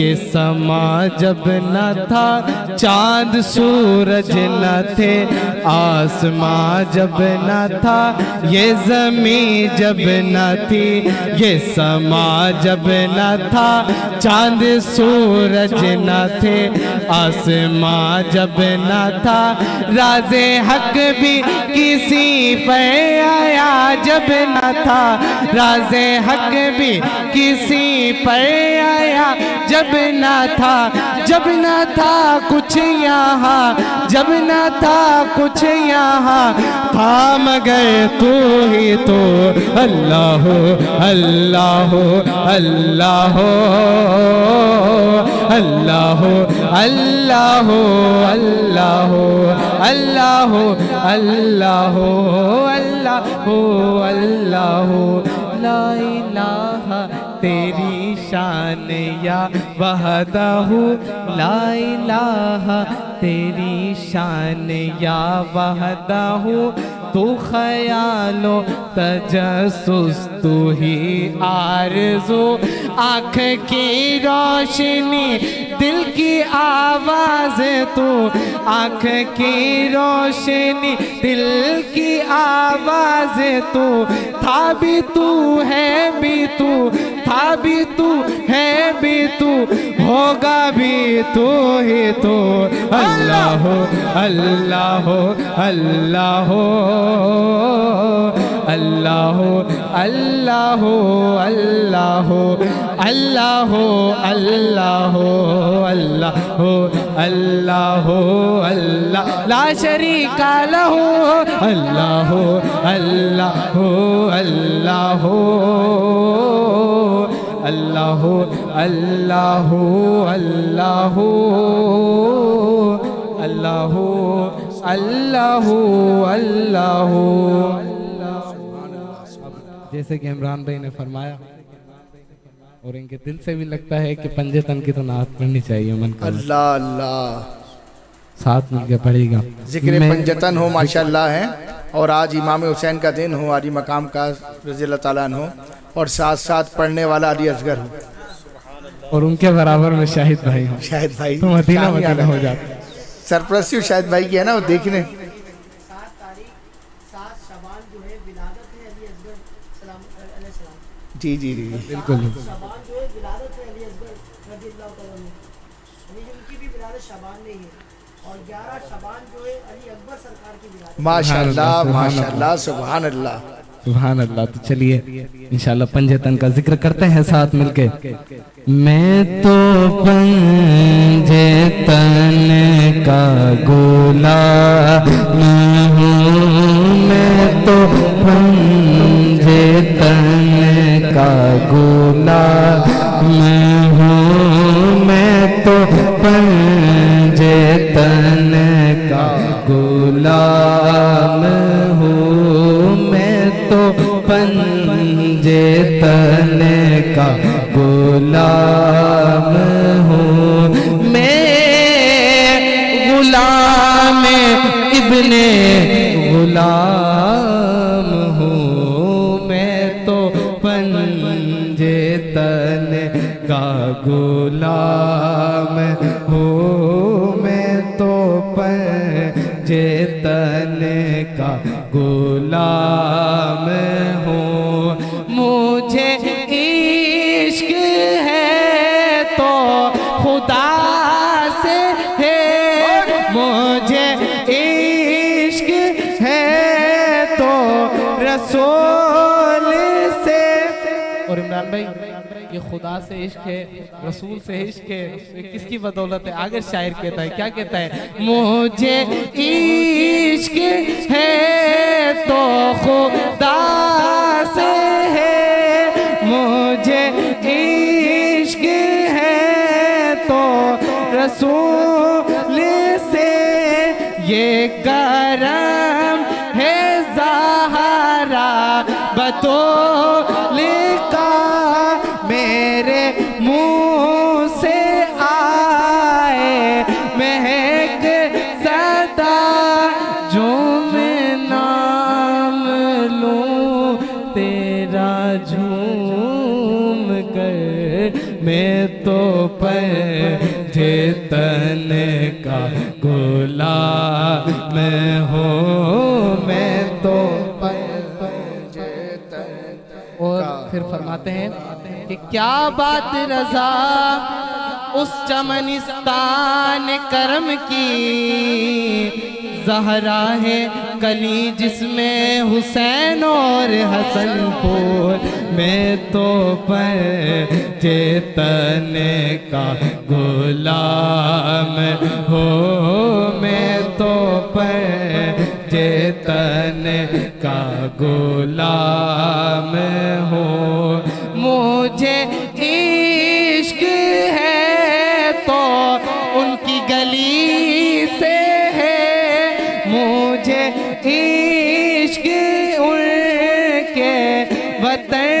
ये समा जब न था चांद सूरज न थे, आसमां जब न था ये ज़मीं जब न थी, ये समा जब न था चांद सूरज न थे, आसमां जब न था राज़े हक भी किसी पे आया जब न था, राज़े हक भी किसी पे आया जब न था, जब न था कुछ यहाँ, जब न था कुछ यहाँ था मगर तू ही तो अल्लाह अल्लाह अल्लाह अल्लाह अल्लाह अल्लाह अल्लाह अल्लाह अल्लाह अल्लाह ला इलाहा तेरी शान या वहदहू, ला इलाहा तेरी शान या वहदहू, तू ख्यालो तजस्सुस तू ही आरज़ू, आँख की रोशनी दिल की आवाज़ तू, आँख की रोशनी दिल की आवाज़ तू, था भी तू है भी तू, था भी तू है भी तू, होगा भी तू ही तो अल्लाह अल्लाह अल्लाह अल्लाह अल्लाह अल्लाह अल्लाह अल्लाह अल्लाह अल्लाह अल्लाह ला शरीका लहू, अल्लाह अल्लाह अल्लाह अल्लाह अल्लाह अल्लाह अल्लाह अल्लाह अल्लाह। जैसे कि इमरान भाई ने फरमाया और इनके दिल से भी लगता है कि पंजे तन की तो नात पढ़नी चाहिए, मन का अल्लाह अल्लाह साथ मिलकर पढ़ेगा। जिक्र पंजतन हो माशाल्लाह है, और आज इमाम हुसैन का दिन हो, आली मकाम का रज़ी अल्लाह ताला अन्हु, और साथ साथ पढ़ने वाला अली असगर हो, और उनके बराबर में शाहिद भाई हो, शाहिद भाई तो मदीना मदीना हो जाता। सरप्रस्ती शाहिद भाई की है ना, वो देखने 7 तारीख 7 शबान जो है विलादत है अली असगर सलाम अलैहिस्सलाम, जी जी जी बिल्कुल शबान जो है विलादत है अली असगर रज़ियल्लाहु तआला अन्हु, यानी कि उनकी भी विलादत शबान में ही है, और 11 शबान जो है अली अकबर सरकार की विलादत। माशाल्लाह माशाल्लाह सुभान अल्लाह सुभान अल्लाह। तो चलिए इंशाल्लाह पंजतन का जिक्र करते हैं साथ मिलके। मैं तो पंजतन का गुलाम हूँ, मैं तो पंजतन का गुलाम हूँ, मैं तो पंजतन का गुलाम हूँ, मैं तो पंजतन का गुलाम हूँ, मैं गुलाम इब्ने गुलाम हूँ, मैं तो पंजतन का गुलाम हूँ, मैं तो पंजतन का गुलाम हूँ, मुझे इश्क है तो खुदा से है, मुझे इश्क है तो रसूल से। और इमरान भाई ये खुदा से इश्क है, रसूल से इश्क है, ये किसकी बदौलत है? आगे शायर कहता है, क्या कहता है? मुझे इश्क है तो खुदा से है, मुझे इश्क है तो रसूल से, ये करम है ज़हरा बतौल का, मेरे मुँह से आए महक सदा, जो मैं नाम लूं तेरा झूम कर, मैं तो पर गुलाम हूँ मैं तो। और फिर फरमाते हैं कि क्या बात रज़ा उस चमनिस्तान करम की, ज़हरा है कली जिसमें हुसैन और हसन फूल। मैं तो पर चेतन का गुलाम हो, मैं तो पर चेतन का गुलाम हो। मुझे इश्क है तो उनकी गली से है, मुझे इश्क उनके वतन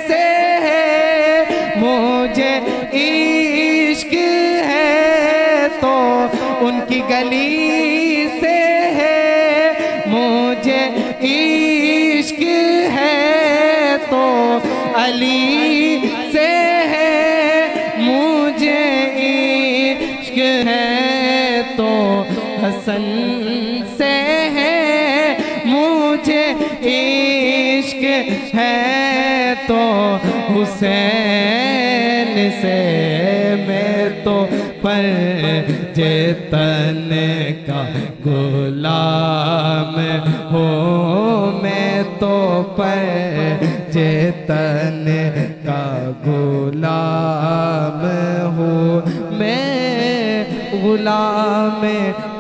से है, मुझे इश्क है तो उनकी गली से है, मुझे इश्क है तो अली से है, मुझे इश्क है तो हसन से है, मुझे इश्क है तो हुसैन से। मैं तो पर चेतन का गुलाम हो, मैं तो पर चेतन का गुलाम हूँ। मैं गुलाम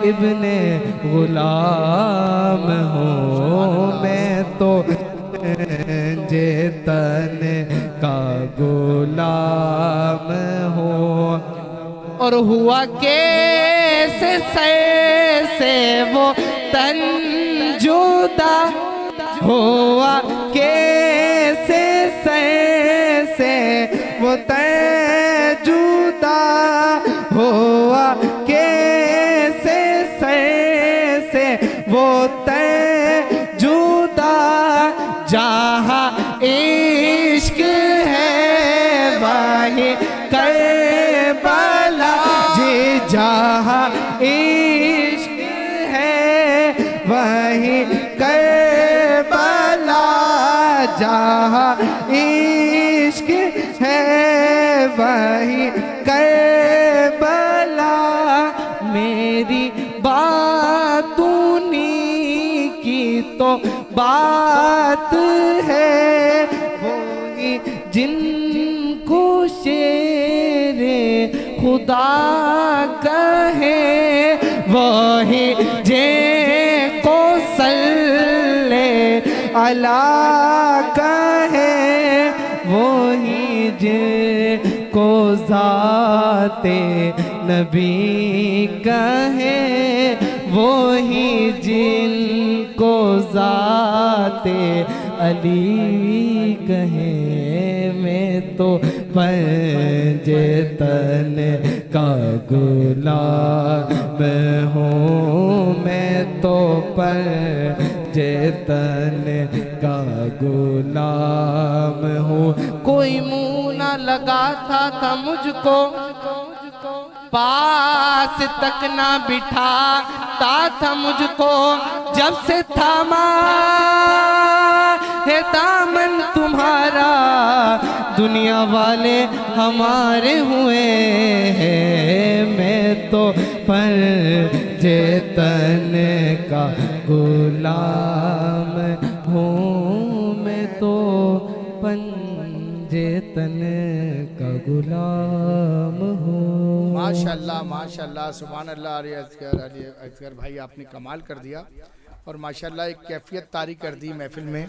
इब्ने गुलाम हूँ, मैं तो चेतन का गुलाम हूँ। और हुआ कैसे से वो तन जुदा, हुआ कैसे से वो तन जुदा, हुआ कैसे से वो तन जुदा। जहाँ इश्क है वहीं करबला जी, जहाँ इश्क है वहीं करबला, जहाँ इश्क है वहीं करबला। मेरी बात उन्हीं की तो बात है, वही जिनको शेरे खुदा कहे, वही जे को सल्ले अला कहे, वही जे को ज़ाते नबी कहे, वही जिनको ज़ाते अली कहे। मैं तो पंजतन का गुलाम हूँ, मैं तो पंजतन का गुलाम हूँ। कोई मुँह ना लगाता था मुझको, पास तक ना बिठाता था मुझको, जब से थामा है दामन तुम्हारा, दुनिया वाले हमारे हुए हैं। मैं तो पर चेतन का गुलाम हूँ, मैं तो पंजेतन का गुलाम हूँ। माशाल्लाह माशाल्लाह सुभान अल्लाह। अली असगर भाई आपने कमाल कर दिया और माशाल्लाह एक कैफियत तारी कर दी महफिल में।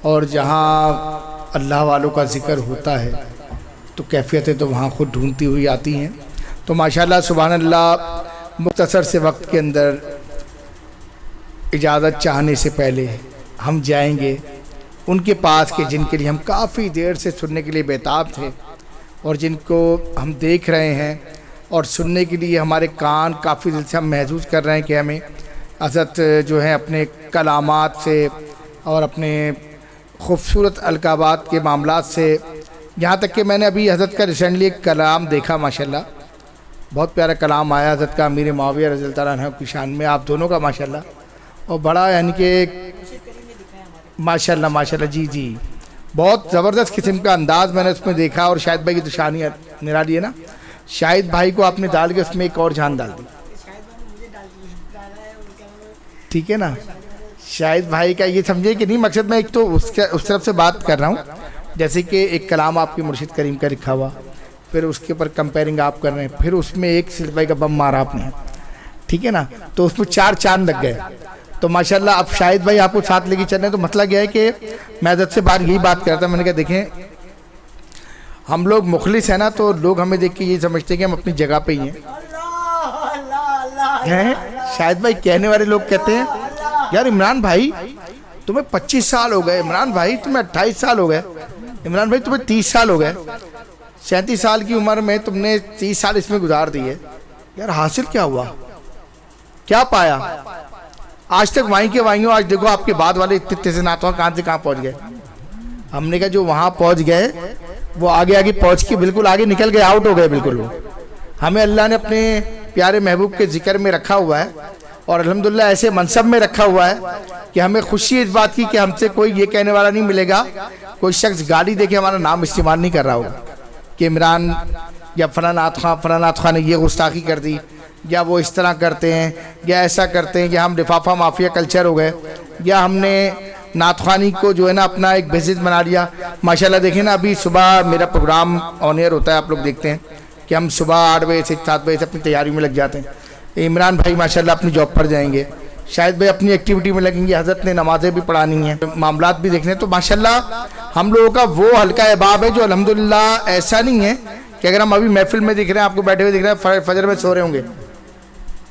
और जहाँ अल्लाह वालों का जिक्र होता है तो कैफियतें तो वहाँ खुद ढूंढती हुई आती हैं। तो माशाल्लाह सुभान अल्लाह। मुख्तसर से वक्त के अंदर इजाज़त चाहने से पहले हम जाएंगे उनके पास के जिनके लिए हम काफ़ी देर से सुनने के लिए बेताब थे और जिनको हम देख रहे हैं और सुनने के लिए हमारे कान काफ़ी दिल से हम महसूस कर रहे हैं कि हमें हज़रत जो है अपने कलामात से और अपने खूबसूरत अलकाबात के मामलात से, यहाँ तक कि मैंने अभी हज़रत का रिसेंटली एक कलाम देखा माशाल्लाह, बहुत प्यारा कलाम आया हज़रत का अमीर मुआविया रज़ी अल्लाह अन्हु की शान में, आप दोनों का माशाल्लाह, और बड़ा यानी कि माशाल्लाह माशाल्लाह जी जी, बहुत ज़बरदस्त किस्म का अंदाज़ मैंने उसमें देखा। और शाहिद भाई की तो शान ही निराली है ना। शाहिद भाई को आपने डाल के उसमें एक और जान डाल दी, ठीक है ना। शाहिद भाई का ये समझे कि नहीं मकसद, मैं एक तो उस तरफ से बात कर रहा हूँ, जैसे कि एक कलाम आपके मुर्शिद करीम का लिखा हुआ, फिर उसके ऊपर कंपेयरिंग आप कर रहे हैं, फिर उसमें एक सिल्क भाई का बम मारा आपने, ठीक है ना, तो उसमें 4 चांद लग गए। तो माशाल्लाह अब शाहिद भाई आपको साथ लेके चल रहे हैं। तो मतलब क्या है कि मैं हज़रत से बात यही बात कर रहा था, मैंने कहा देखें हम लोग मुखलिस हैं ना, तो लोग हमें देख के ये समझते हैं कि हम अपनी जगह पे ही हैं। शाहिद भाई कहने वाले लोग कहते हैं यार इमरान भाई तुम्हें 25 साल हो गए, इमरान भाई तुम्हें 28 साल हो गए, इमरान भाई तुम्हें 30 साल हो गए, 37 साल की उम्र में तुमने 30 साल इसमें गुजार दिए, यार हासिल क्या हुआ, क्या पाया? आज तक वहीं के वहीं हो, आज देखो आपके बाद वाले इतने से नातवा कहाँ से कहाँ पहुँच गए। हमने कहा जो वहाँ पहुँच गए वो आगे आगे पहुँच के बिल्कुल आगे निकल गए, आउट हो गए बिल्कुल। वो हमें अल्लाह ने अपने प्यारे महबूब के जिक्र में रखा हुआ है और अल्हम्दुलिल्लाह ऐसे मनसब में रखा हुआ है कि हमें खुशी इस बात की कि हमसे कोई ये कहने वाला नहीं मिलेगा, कोई शख्स गाली दे के हमारा नाम इस्तेमाल नहीं कर रहा होगा कि इमरान या फलानात खां ने ये गुस्ताखी कर दी, या वो इस तरह करते हैं, या ऐसा करते हैं, या हम लिफाफा माफिया कल्चर हो गए, या हमने नातखानी को जो है ना अपना एक बिजनेस बना लिया। माशाल्लाह देखिए ना, अभी सुबह मेरा प्रोग्राम ऑन एयर होता है, आप लोग देखते हैं कि हम सुबह 8 बजे से 7 बजे से अपनी तैयारी में लग जाते हैं। इमरान भाई माशाल्लाह अपनी जॉब पर जाएंगे, शायद भाई अपनी एक्टिविटी में लगेंगे, हज़रत ने नमाज़ें भी पढ़ानी हैं, मामलात भी देखने। तो माशाल्लाह हम लोगों का वो हल्का अहबाब है जो अल्हम्दुलिल्लाह ऐसा नहीं है कि अगर हम अभी महफिल में दिख रहे हैं, आपको बैठे हुए दिख रहे हैं, फजर में सो रहे होंगे,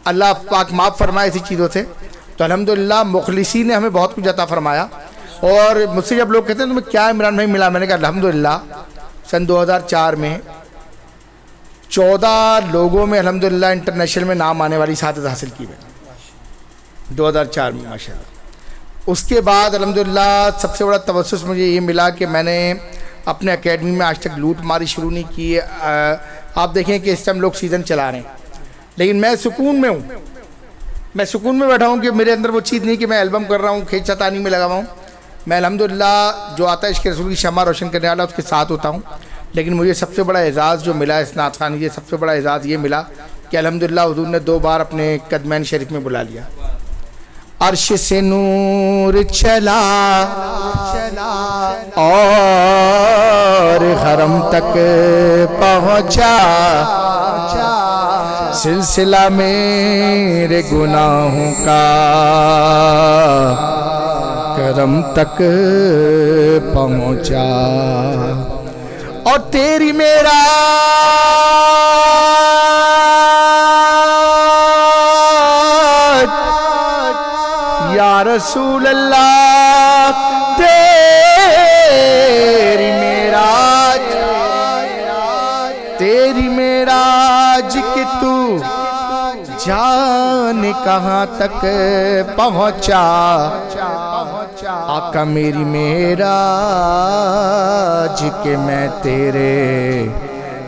अल्लाह पाक माफ़ फरमाए ऐसी चीज़ों से। तो अल्हम्दुलिल्लाह मुखलिसी ने हमें बहुत कुछ अता फरमाया। और मुझसे जब लोग कहते हैं तुम्हें क्या इमरान भाई मिला, मैंने कहा अल्हम्दुलिल्लाह सन 2004 में 14 लोगों में अल्हम्दुलिल्लाह इंटरनेशनल में नाम आने वाली सादत हासिल की मैंने 2004 में माशाल्लाह। उसके बाद अल्हम्दुलिल्लाह सबसे बड़ा तवस्सुस मुझे ये मिला कि मैंने अपने एकेडमी में आज तक लूट मारी शुरू नहीं की। आप देखें कि इस टाइम लोग सीज़न चला रहे हैं, लेकिन मैं सुकून में हूँ, मैं सुकून में बैठा हूँ कि मेरे अंदर वो चीज़ नहीं कि मैं एल्बम कर रहा हूँ, खींचतानी में लगा हुआ हूँ। मैं अल्हम्दुलिल्लाह जो आता है इश्क़ रसूल की शम्मा रोशन करने वाला उसके साथ होता हूँ। लेकिन मुझे सबसे बड़ा एजाज़ जो मिला इस नात खानी से, सबसे बड़ा एजाज़ ये मिला कि अल्हम्दुलिल्लाह हुज़ूर ने 2 बार अपने कदमैन शरीफ में बुला लिया। अर्श से नूर चला और हरम तक पहुँचा, सिलसिला मेरे गुनाहों का करम तक पहुँचा। और तेरी मेरा या रसूल अल्लाह, तेरी मेराज कि तू जाने कहाँ तक पहुँचा। आका मेरी मेराज के मैं तेरे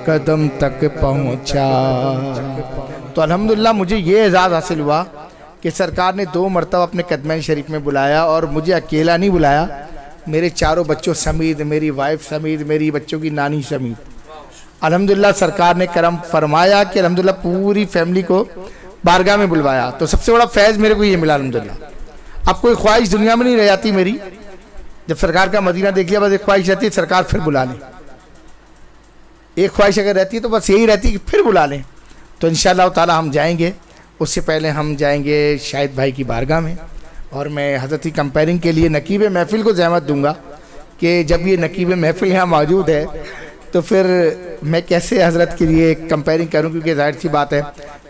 कदम तक पहुँचा। तो अल्हम्दुलिल्लाह मुझे ये एजाज़ हासिल हुआ कि सरकार ने 2 मरतबा अपने कदमैन शरीफ में बुलाया, और मुझे अकेला नहीं बुलाया, मेरे 4 बच्चों समेत, मेरी वाइफ समेत, मेरी बच्चों की नानी समेत। अल्हम्दुलिल्लाह सरकार ने करम फरमाया कि अल्हम्दुलिल्लाह पूरी फैमिली को बारगाह में बुलवाया। तो सबसे बड़ा फैज़ मेरे को ये मिला अल्हम्दुलिल्लाह। अब कोई ख्वाहिश दुनिया में नहीं रह जाती मेरी, जब सरकार का मदीना देख लिया बस एक ख्वाहिश रहती है सरकार फिर बुला लें। एक ख्वाहिश अगर रहती है तो बस यही रहती है कि फिर बुला लें। तो इंशाअल्लाह ताला हम जाएंगे, उससे पहले हम जाएंगे शाहिद भाई की बारगाह में, और मैं हज़रत की कंपेयरिंग के लिए नकीब महफ़िल को ज़हमत दूंगा कि जब ये नकीब महफ़िल यहाँ मौजूद है तो फिर मैं कैसे हज़रत के लिए कंपेयरिंग करूँ, क्योंकि जाहिर सी बात है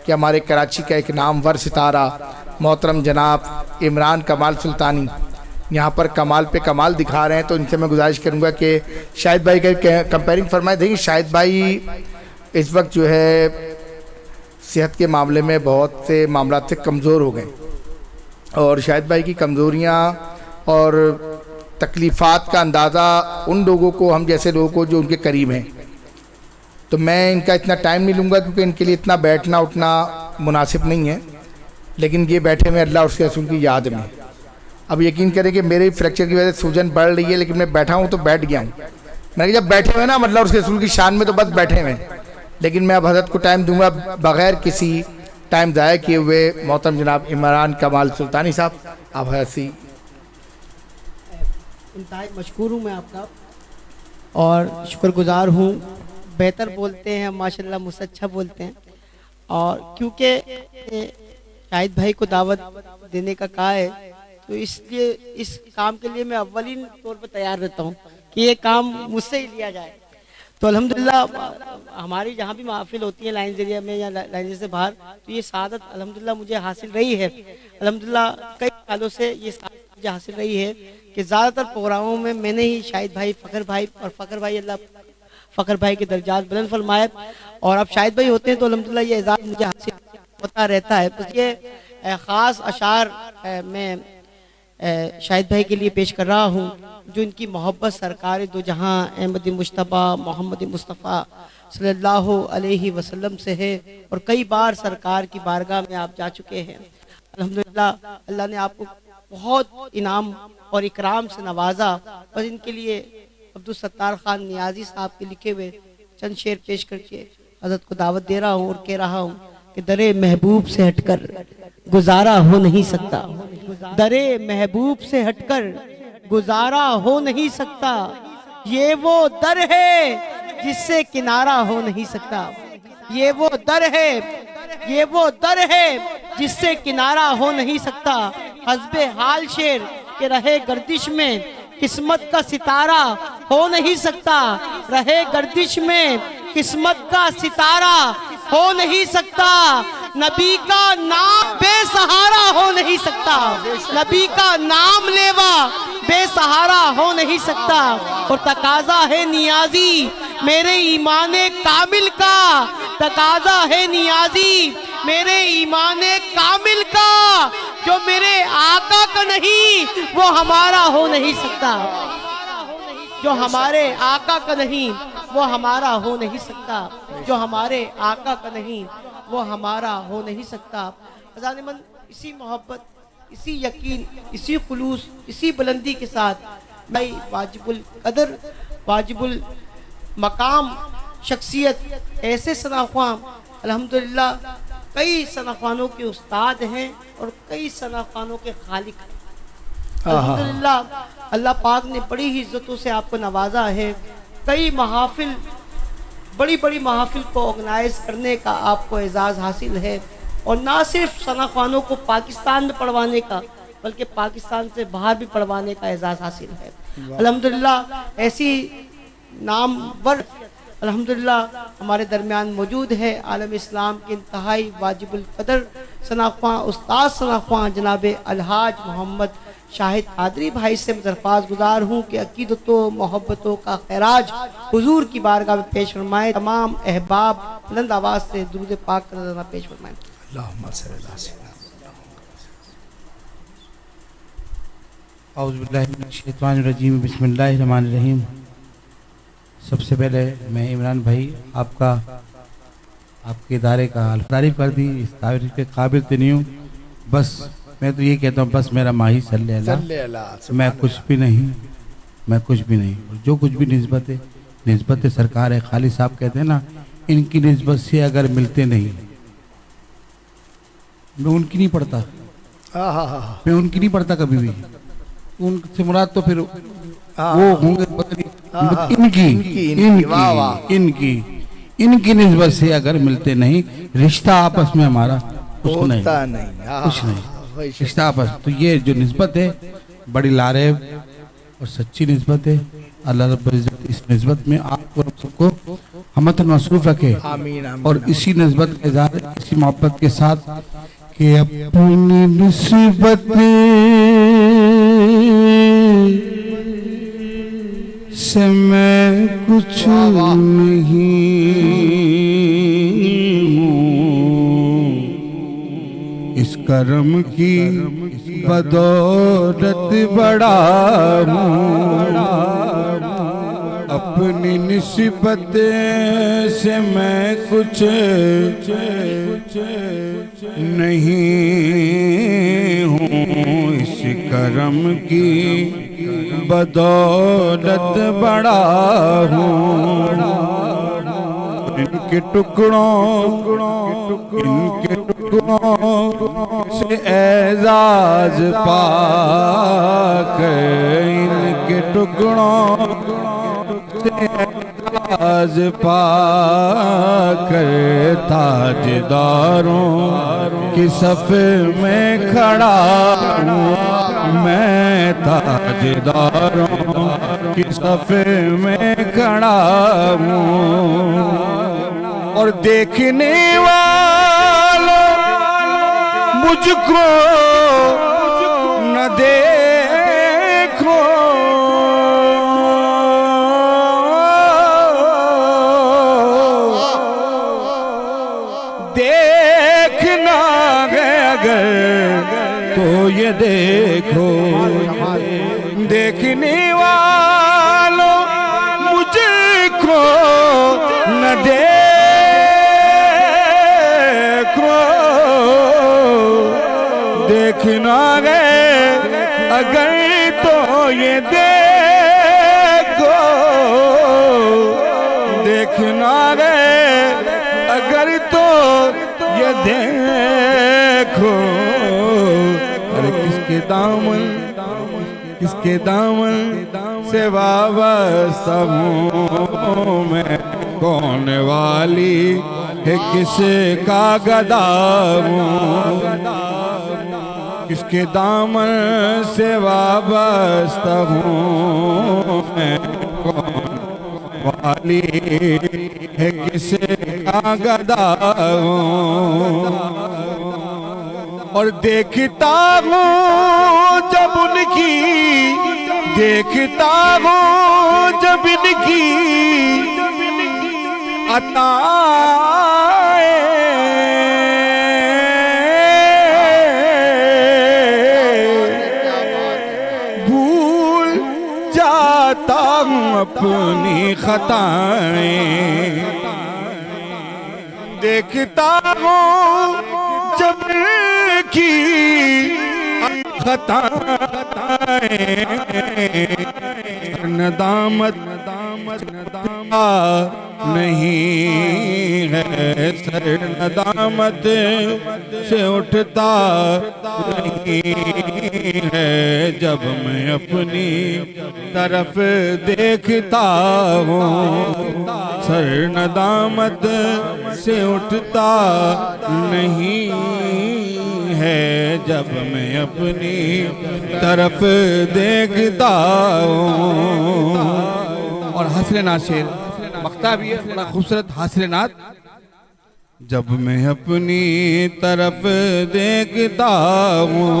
कि हमारे कराची का एक नामवर सितारा मोहतरम जनाब इमरान कमाल सुल्तानी यहाँ पर कमाल पे कमाल दिखा रहे हैं। तो इनसे मैं गुजारिश करूँगा कि शाहिद भाई का कंपेयरिंग फरमाए। देखिए शाहिद भाई इस वक्त जो है सेहत के मामले में बहुत से मामला से कमज़ोर हो गए, और शाहिद भाई की कमज़ोरियाँ और तकलीफ़ात का अंदाज़ा उन लोगों को, हम जैसे लोगों को जो उनके करीब हैं, तो मैं इनका इतना टाइम नहीं लूँगा क्योंकि इनके लिए इतना बैठना उठना मुनासिब नहीं है, लेकिन ये बैठे हुए अल्लाह और उसके रसूल की याद में। अब यकीन करें कि मेरे फ्रैक्चर की वजह से सूजन बढ़ रही है, लेकिन मैं बैठा हूँ तो बैठ गया हूँ। मैंने जब बैठे हुए ना मतलब उसके रसूल की शान में, तो बस बैठे हुए, लेकिन मैं अब हज़रत को टाइम दूंगा बग़ैर किसी टाइम ज़ाया किए हुए। मोहतरम जनाब इमरान कमाल सुल्तानी साहब, आप ऐसी इंतहाई मशकूर हूँ मैं आपका और शुक्रगुजार हूँ। बेहतर बोलते हैं माशाल्लाह, मुझसे अच्छा बोलते हैं। और क्योंकि शाहिद भाई को दावत देने का कहा है, तो इसलिए इस काम के लिए मैं अव्वलीन तौर पर तैयार रहता हूँ कि ये काम मुझसे ही लिया जाए। तो अल्हम्दुलिल्लाह हमारी जहाँ भी महफिल होती है लाइन्स एरिया में या लाइन्स से बाहर, तो ये सादत अल्हम्दुलिल्लाह मुझे हासिल रही है। अल्हम्दुलिल्लाह कई सालों से ये सादत मुझे हासिल रही है कि ज़्यादातर प्रोग्रामों में मैंने ही शाहिद भाई, फ़खर भाई और फ़खर भाई, अल्लाह फ़खर भाई के दर्जात बुलंद फरमाए, और अब शाहिद भाई होते हैं तो अल्हम्दुलिल्लाह ये एजाज़ मुझे हासिल होता रहता है। तो ये ख़ास अशार मैं शाहिद भाई के लिए पेश कर रहा हूँ, जो इनकी मोहब्बत सरकार दो जहाँ अहमद मुश्तबा मोहम्मद मुस्तफ़ा सल्लल्लाहु अलैहि वसल्लम से है, और कई बार सरकार की बारगाह में आप जा चुके हैं। अल्हम्दुलिल्लाह अल्लाह ने आपको बहुत इनाम और इकराम से नवाजा। और इनके लिए अब्दुल सत्तार खान नियाजी साहब के लिखे हुए चंद शेर पेश करके हज़रत को दावत दे रहा हूँ और कह रहा हूँ कि दरे महबूब से हटकर गुजारा हो नहीं सकता, दरे महबूब से हटकर गुजारा हो नहीं सकता, ये वो दर है जिससे किनारा हो नहीं सकता, ये वो दर है, ये वो दर है जिससे किनारा हो नहीं सकता। हस्बे हाल शेर के रहे गर्दिश में किस्मत का सितारा हो नहीं सकता, रहे गर्दिश में किस्मत का सितारा हो नहीं सकता। नबी का नाम बेसहारा हो नहीं सकता, नबी का नाम लेवा बेसहारा हो नहीं सकता। और तकाजा है नियाजी मेरे ईमान कामिल का, तकाजा है नियाजी मेरे ईमान कामिल का, जो मेरे आका का नहीं वो हमारा हो नहीं सकता, जो हमारे आका का नहीं वो हमारा हो नहीं सकता, जो हमारे आका का नहीं वो हमारा हो नहीं सकता। अज़ान मन इसी मोहब्बत, इसी यकीन, इसी खुलूस, इसी बुलंदी के साथ मैं वाजिबुल कदर, वाजिबुल मकाम शख्सियत ऐसे सनाख्वां, अल्हम्दुलिल्लाह कई सनाख्वानों के उस्ताद हैं और कई सनाख्वानों के खालिक हैं। अल्हम्दुलिल्लाह अल्लाह पाक ने बड़ी ही इज्जतों से आपको नवाजा है। कई महाफिल, बड़ी बड़ी महाफिल को ऑर्गेनाइज करने का आपको एजाज़ हासिल है, और ना सिर्फ सनाख्वानों को पाकिस्तान में पढ़वाने का बल्कि पाकिस्तान से बाहर भी पढ़वाने का एजाज़ हासिल है। अल्हम्दुलिल्लाह ऐसी नामवर अल्हम्दुलिल्लाह हमारे दरमियान मौजूद है। आलम इस्लाम के इंतहाई वाजिबुल कदर सनाख्वां, उस्ताद सनाख्वां जनाब अलहाज मोहम्मद शाहिद कादरी भाई से मैं दरख्वास्त गुजार हूँ कि अकीदतों मोहब्बतों का खैराज हुजूर की बारगाह में पेश फरमाए। तमाम अहबाब बुलंद आवाज़ से दुरूद पाक का नज़राना पेश फरमाएं। औज़ुबिल्लाहिमिनश्शैतानिर्रजीम, बिस्मिल्लाहिर्रहमानिर्रहीम। सबसे पहले मैं इमरान भाई आपका, आपके इदारे का तारीफ़ कर दी, इस तारीफ़ के काबिल तो नहीं हूँ, बस मैं तो ये कहता हूँ बस मेरा माही सल्ले अल्लाह, मैं कुछ भी नहीं, मैं कुछ भी नहीं। और जो कुछ भी निस्बत सरकार है, खाली साहब कहते हैं ना, इनकी निस्बत से अगर मिलते नहीं, मैं उनकी नहीं पढ़ता, मैं उनकी नहीं पढ़ता कभी भी। उनसे मुराद तो फिर वो होंगे इनकी निस्बत से अगर मिलते नहीं, रिश्ता आपस में हमारा कुछ नहीं, कुछ नहीं रिश्ता आपस। तो ये जो निस्बत है बड़ी लारेब और सच्ची निस्बत है। अल्लाह रब्बुल इज्जत इस निस्बत में आपको सबको हमत मसरूफ रखे, और इसी निस्बत के इज़हार, इसी मोहब्बत के साथ कि अपनी निस्बत से मैं कुछ नहीं हूँ, इस करम की बदौलत बड़ा हूँ। अपनी निस्बत से मैं कुछ नहीं हूँ, इस करम की बदौलत बड़ा हूँ। इनके टुकड़ों से एजाज पाकर, इनके टुकड़ों से एजाज पाकर ताजदारों की सफ में खड़ा हूँ। मैं ताजदारों की सफ में खड़ा हूँ। और देखने वालों मुझको न देखो, देखना है अगर तो ये देखो। देखने वालों मुझको न देखना है अगर तो ये देखो। देखना है अगर तो ये देखो। अरे किसके दामन से वाबस्ता हूँ मैं, कौन वाली है किसका गदा हूँ। किसके दामन से वाबस्ता हूँ मैं, कौन वाली है किसका गदा हूँ। और देखता हूँ जब उनकी, देखता हूँ जब इनकी अताए, भूल जाता हूँ अपनी खताएं। देखता हूँ जब की खताएं, नदामत नहीं है, सर नदामत से उठता नहीं है। जब मैं अपनी तरफ देखता हूँ, सर नदामत से उठता नहीं है। जब मैं अपनी तरफ देखता हूँ। और हसरे नात शेर मक्ता भी है, बड़ा खूबसूरत हसरे नात। जब मैं अपनी तरफ देखता हूँ,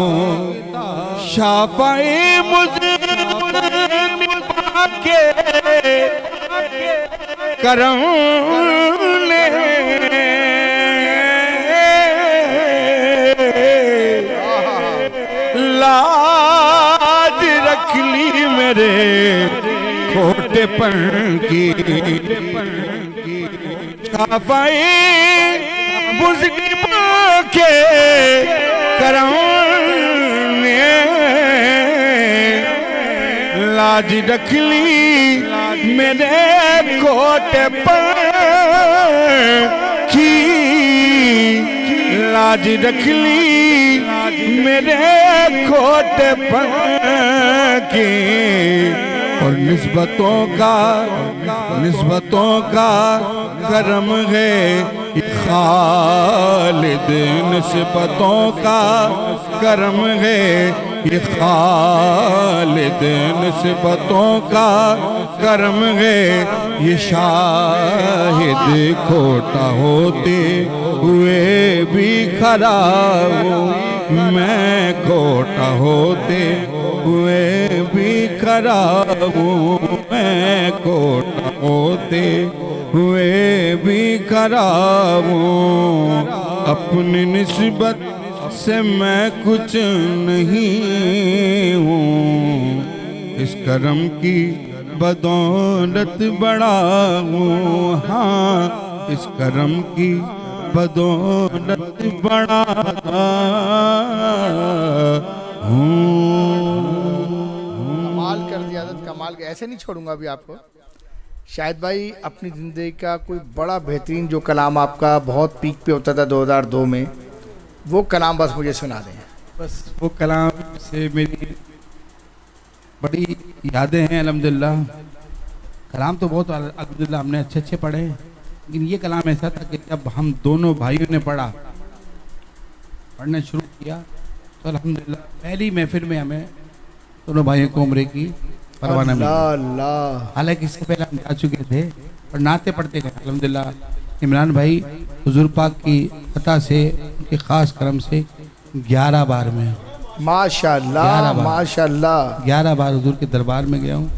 शाफ़ाए मुज़निबा के करम ने लाज रख ली मेरे खोटेपन की। शाफ़ाए मुज़निबा के करम ने लाज रख ली मेरे खोटेपन की। लाज रख ली मेरे खोटेपन की। और निस्बतों का करम है ये खालिद, निस्बतों का करम है ये खालिद, निस्बतों का करम है ये शाहिद। खोटा होते हुए भी खरा हूँ मैं, खोटा होते हुए भी खरा हूँ मैं, खोटा होते हुए भी खरा हूँ। अपनी निस्बत से मैं कुछ नहीं हूँ, इस करम की बदौलत बड़ा हूँ, हाँ इस करम की बदौलत बड़ा हूँ। कमाल कर दिया हज़रत, कमाल के। ऐसे नहीं छोड़ूंगा अभी आपको। शाहिद भाई, अपनी ज़िंदगी का कोई बड़ा बेहतरीन जो कलाम आपका बहुत पीक पे होता था 2002 में, वो कलाम बस मुझे सुना दें। बस वो कलाम से मेरी बड़ी यादें हैं अल्हम्दुलिल्लाह। कलाम तो बहुत अल्हम्दुलिल्लाह हमने अच्छे अच्छे पढ़े हैं, लेकिन ये कलाम ऐसा था कि जब हम दोनों भाइयों ने पढ़ना शुरू किया तो अल्हम्दुलिल्लाह पहली महफिल में हमें दोनों भाइयों को उम्रे की परवाना मिला। हालांकि इससे पहले हम जा चुके थे और नाते पढ़ते गए। अल्हम्दुलिल्लाह इमरान भाई हुजूर पाक की अता से, उनके ख़ास करम से 11 बार में, माशाअल्लाह माशाअल्लाह, 11 बार हुजूर के दरबार में गया हूँ।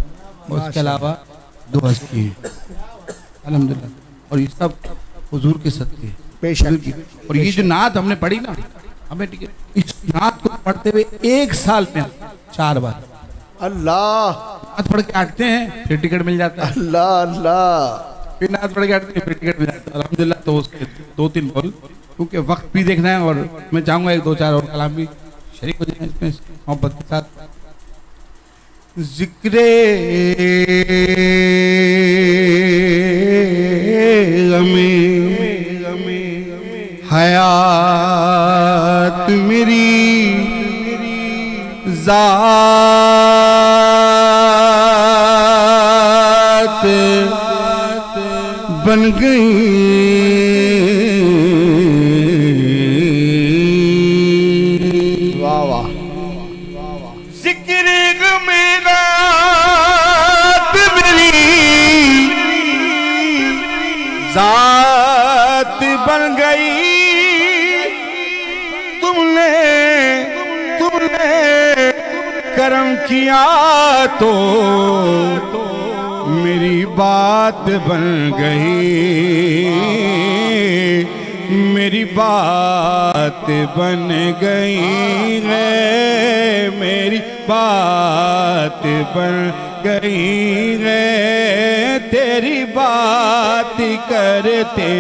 और उसके अलावा 2 हज किए अल्हम्दुलिल्लाह। और ये सब हुजूर के सदके बेशक। और ये जो नात हमने पढ़ी ना, हमें इस नात को पढ़ते हुए 1 साल में 4 बार अल्लाह नात पढ़ के आटते हैं, फिर टिकट मिल जाता है। अल्लाह अल्लाह, फिर नात पढ़ के आटते हैं, फिर टिकट मिल जाता है अल्हम्दुलिल्लाह। तो उसके 2-3 बोल, क्योंकि वक्त भी देखना है और मैं चाहूँगा 1-2-4 और कलाम भी शरीक हो जाए इसमें मोहब्बत के साथ। जिक्रे गमे हयात मेरी जात बन गई, वाह वाह। जिक्र मेरा मेरी जात बन गई। तुमने करम किया तो मेरी बात बन गई, मेरी बात बन गई है, मेरी बात बन गई है। तेरी बात करते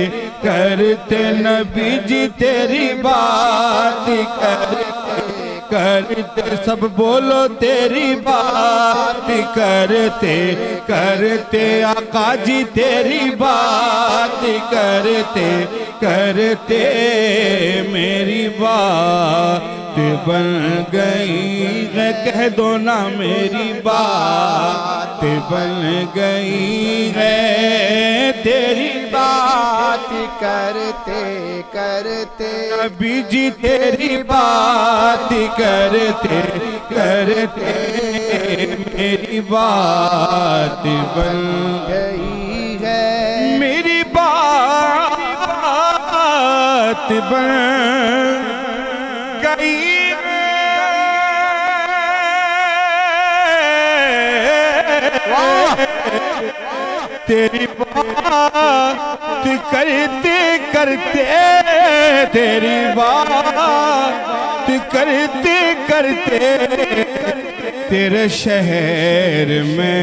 करते नबी जी, तेरी बात करते सब बोलो, तेरी बात करते करते आका जी, तेरी बात करते करते मेरी बात बन गई है। कह दो ना मेरी बात बन गई है, तेरी बात करते करते नबी जी, तेरी बात करते करते मेरी बात बन गई है, मेरी बात बन गई है। तेरी बात करते करते, तेरी बात करते करते तेरे शहर में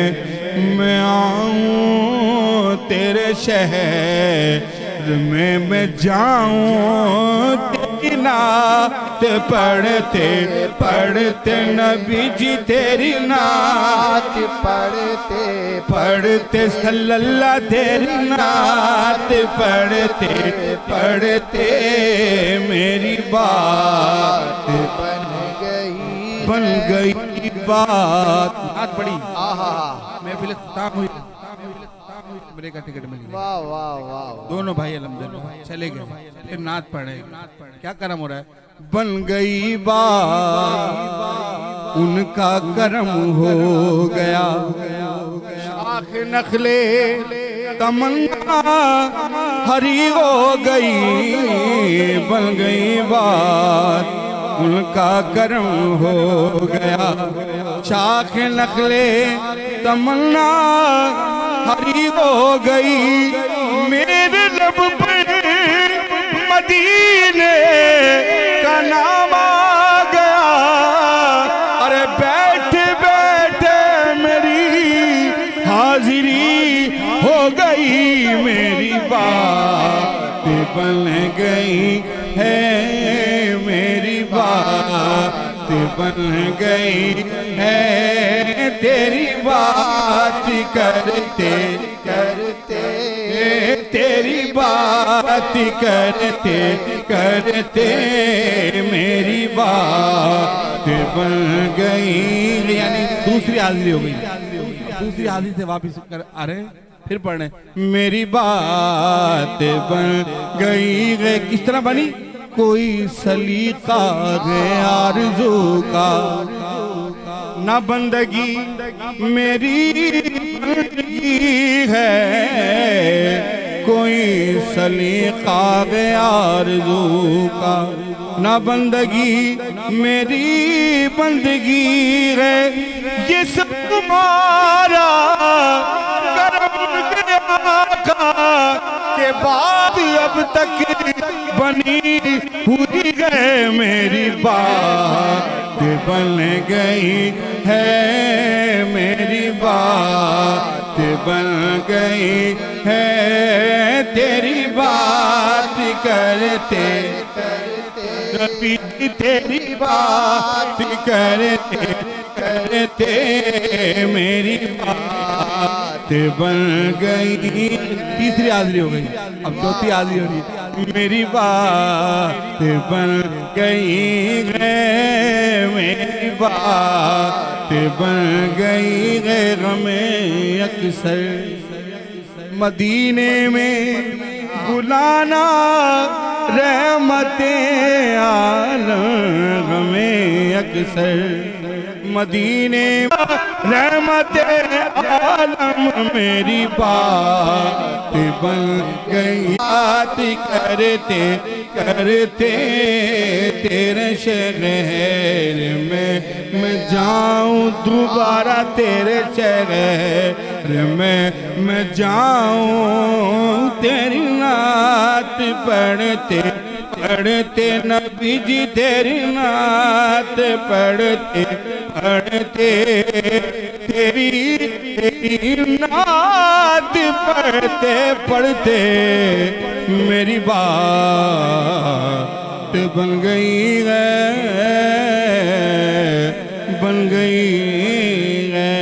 मैं आऊं, तेरे शहर में मैं जाऊं। तेरी नात पढ़ते पढ़ते नबी जी, तेरी नात पढ़ते पढ़ते सल्लल्लाह, तेरी नात पढ़ते पढ़ते मेरी बात बन गई बात। नात पढ़ी, महफिल खत्म हुई, मेरे का टिकट मिल गया। वाह वाह वाह। दोनों भाई अल्हम्दुलिल्लाह चले गए, फिर नात पढ़े। क्या करम हो रहा है? बन गई बात, उनका करम हो गया। शाख नखले तमन्ना हरी हो गई, बन गई बात, उनका करम हो गया। शाख नखले तमन्ना हरी हो गई, मेरे लब पर मदीने का नाम आ गया। अरे बैठ बैठ मेरी हो गई, मेरी बात बन गई है, मेरी बात बन गई है, तेरी बात करते करते, तेरी बात करते करते मेरी बात बन गई। यानी दूसरी हाजिरी हो गई, दूसरी हाजिरी से वापिस कर आ रहे फिर पढ़ने, मेरी बात बन गई है। किस तरह बनी? कोई सलीका है आरज़ू का, ना बंदगी मेरी है, कोई सलीका है आरज़ू का, ना बंदगी मेरी बंदगी है, ये सब तुम्हारा करम गया के बाद अब तक बनी हुई है, मेरी बात बन गई है, मेरी बात बन गई है, तेरी बात करते करते, तेरी बात करते करते मेरी बात बन गई। तीसरी हाजिरी हो गई, अब चौथी हाजिरी हो रही है। मेरी बात बन गई है, मेरी बात बन गई है, गमे अक्सर मदीने में बुलाना, रहमते आलम हमें अक्सर मदीने रहमते आलम, मेरी बात बन गई। बात करते करते तेरे शहर में मैं जाऊं, दोबारा तेरे शहर में मैं जाऊं, तेरी नात पढ़ते पढ़ते नबी जी, तेरी नात पढ़ते पढ़ते, तेरी नात पढ़ते पढ़ते मेरी बात बन गई है, बन गई है।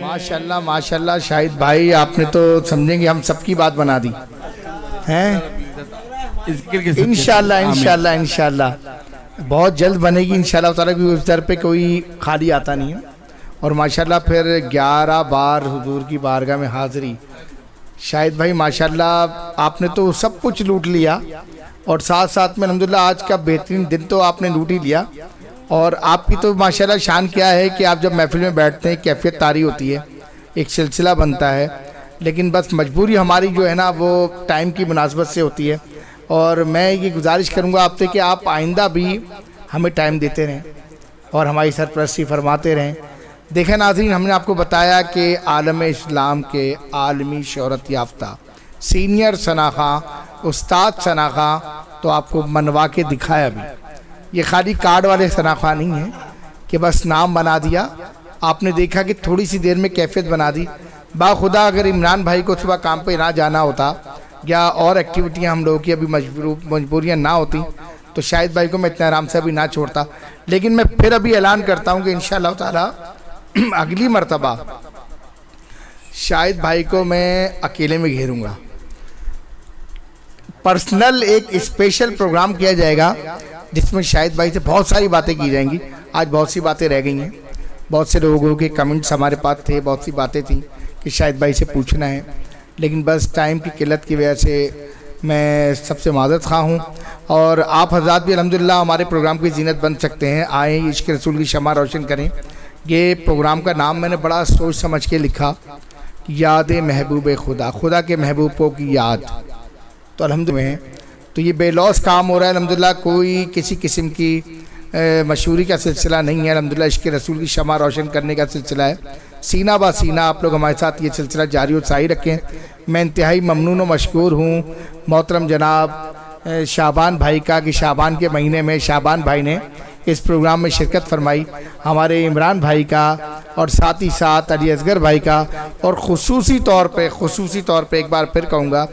माशाल्लाह माशाल्लाह शाहिद भाई, आपने तो समझेंगे हम सबकी बात बना दी हैं। इंशाल्लाह इंशाल्लाह इंशाल्लाह बहुत जल्द बनेगी इंशाल्लाह ताला, क्योंकि उस दर पे कोई खाली आता नहीं है। और माशाल्लाह फिर 11 बार हुजूर की बारगाह में हाज़िरी। शाहिद भाई माशाल्लाह आपने तो सब कुछ लूट लिया, और साथ साथ में अल्हम्दुलिल्लाह आज का बेहतरीन दिन तो आपने लूट ही लिया। और आपकी तो माशाल्लाह शान क्या है कि आप जब महफिल में बैठते हैं कैफियत तारी होती है, एक सिलसिला बनता है, लेकिन बस मजबूरी हमारी जो है ना वो टाइम की मुनासबत से होती है। और मैं ये गुजारिश करूँगा आपसे कि आप आइंदा भी हमें टाइम देते रहें और हमारी सरपरस्ती फरमाते रहें। देखें नाज़रीन, हमने आपको बताया कि आलम इस्लाम के आलमी शोहरत याफ्ता सीनियर सनाखा उस्ताद सनाखा तो आपको मनवा के दिखाया भी। ये खाली कार्ड वाले सनाखा नहीं है कि बस नाम बना दिया, आपने देखा कि थोड़ी सी देर में कैफियत बना दी। बाखुदा अगर इमरान भाई को सुबह काम पे ना जाना होता या और एक्टिविटियां हम लोगों की अभी मजबूरियां ना होती तो शाहिद भाई को मैं इतना आराम से अभी ना छोड़ता। लेकिन मैं फिर अभी ऐलान करता हूं कि इंशाअल्लाह ताला अगली मर्तबा शाहिद भाई को मैं अकेले में घेरूंगा। पर्सनल एक स्पेशल प्रोग्राम किया जाएगा जिसमें शाहिद भाई से बहुत सारी बातें की जाएंगी। आज बहुत सी बातें रह गई हैं, बहुत से लोगों के कमेंट्स हमारे पास थे, बहुत सी बातें थी कि शाहिद भाई से पूछना है, लेकिन बस टाइम की किल्लत की वजह से मैं सबसे माज़रत खा हूँ। और आप हज़रात भी अल्हम्दुलिल्लाह हमारे प्रोग्राम की जीनत बन सकते हैं। आए इश्क़ रसूल की शमा रोशन करें। ये प्रोग्राम का नाम मैंने बड़ा सोच समझ के लिखा, याद महबूब खुदा, खुदा के महबूबों की याद। तो अल्हम्दुलिल्लाह तो ये बेलौस काम हो रहा है अल्हम्दुलिल्लाह, कोई किसी किस्म की मशहूरी का सिलसिला नहीं है। अल्हम्दुलिल्लाह इश्क़ रसूल की शमा रोशन करने का सिलसिला है। सीना बा सीना आप लोग हमारे साथ ये सिलसिला जारी और साही रखें। मैं इंतहाई ममनून व मशकूर हूँ मोहतरम जनाब शाबान भाई का कि शाबान के महीने में शाबान भाई ने इस प्रोग्राम में शिरकत फरमाई, हमारे इमरान भाई का और साथ ही साथ अली असगर भाई का, और ख़ुसूसी तौर पे एक बार फिर कहूँगा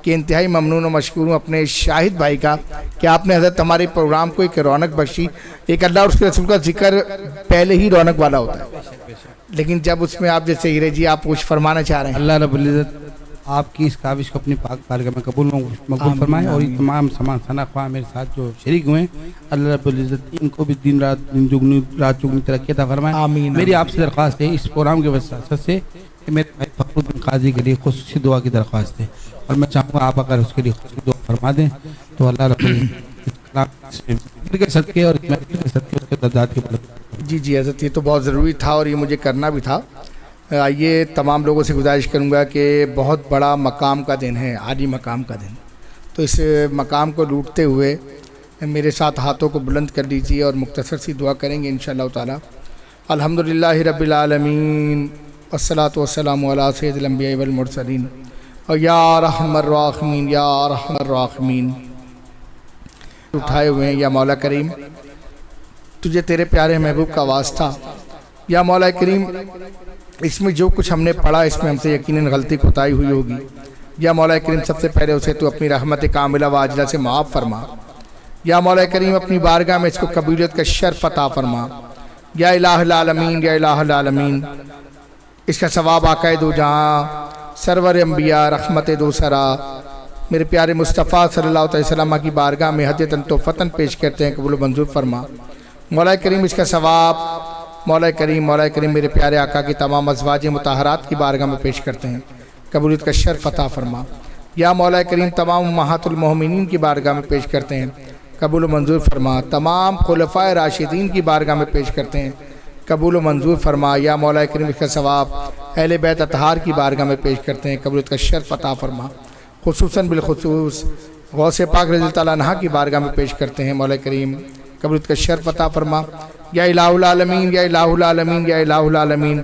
कि इंतहाई ममनून और मशकूर हूँ अपने शाहिद भाई का कि आपने हज़रत हमारे प्रोग्राम को एक रौनक बख्शी। एक अल्लाह और उसके रसूल का जिक्र पहले ही रौनक वाला होता है, लेकिन जब उसमें आप जैसे हीरे जी आप कुछ फरमाना चाह रहे हैं। अल्लाह रब्बुल इज़्ज़त आपकी इस काविश को अपनी पाक बारगाह में कबूल मकबूल फरमाए, और ये तमाम सना ख्वाह मेरे साथ जो शरीक हुए अल्लाह रब्बुल इज़्ज़त इनको भी दिन रात चुगनी तरक्की अता फरमाए। आमीन। मेरी आपसे दरख्वास्त है इस प्रोग्राम के वसात से कि मेरे भाई फखरुद्दीन काजी के लिए खुसूसी दुआ की दरख्वास्त है, और मैं चाहूँगा आप अगर उसके लिए खुसूसी दुआ फरमा दें तो अल्लाह रब्बुल इज़्ज़त के सदके और उसके दर्जात की बुलंदी। जी हज़रत, ये तो बहुत ज़रूरी था और ये मुझे करना भी था। ये तमाम लोगों से गुजारिश करूँगा कि बहुत बड़ा मकाम का दिन है, आली मकाम का दिन, तो इस मकाम को लूटते हुए मेरे साथ हाथों को बुलंद कर लीजिए और मुख्तसर सी दुआ करेंगे इंशाअल्लाह ताला। अल्हम्दुलिल्लाहि रब्बिल आलमीन वस्सलातु वस्सलामु अला सय्यिदिल अंबिया वल मुरसलीन और या रहमर राहिमीन या रहमर राहिमीन। उठाए हुए हैं या मौला करीम, तुझे तेरे प्यारे महबूब का वास्ता, या मौला करीम इसमें जो कुछ हमने पढ़ा इसमें हमसे यकीनन गलती कोताही हुई होगी, या मौला करीम सबसे पहले उसे तू अपनी रहमत कामिला व आजिला से माफ़ फरमा। या मौला करीम अपनी बारगाह में इसको कबूलियत का शर्फ अता फरमा। या इलाहुल आलमीन, या इलाहुल आलमीन, इसका सवाब आकाए दो जहाँ सरवर अंबिया रहमत दो सरा मेरे प्यारे मुस्तफ़ा सल्लल्लाहु अलैहि वसल्लम की बारगाह में हदीतन तो फ़तन पेश करते हैं, कबूल मंजूर फरमा। मौला करीम इसका सवाब मौला करीम मेरे प्यारे आका की तमाम अज़वाज मुताहरात की बारगाह में पेश करते हैं, कबूलियत का शर्फ अता फरमा। या मौला करीम तमाम उम्महातुल मोमिनीन की बारगाह में पेश करते हैं, कबूल मंजूर फरमा। तमाम खुलफ़ाए राशिदीन की बारगाह में पेश करते हैं, कबूल मंजूर फरमा। या मौला करीम इसका सवाब अहले बैत अतहार की बारगाह में पेश करते हैं, कबूलियत का शर्फ अता फरमा। खुसूसन बिलखुसूस गौसे पाक रज़ी ताला अन्हा की बारगाह में पेश करते हैं, मौला करीम कबूलियत का शर्फ अता फरमा। या इलाहुल आलमीन, या इलाहुल आलमीन, या इलाहुल आलमीन।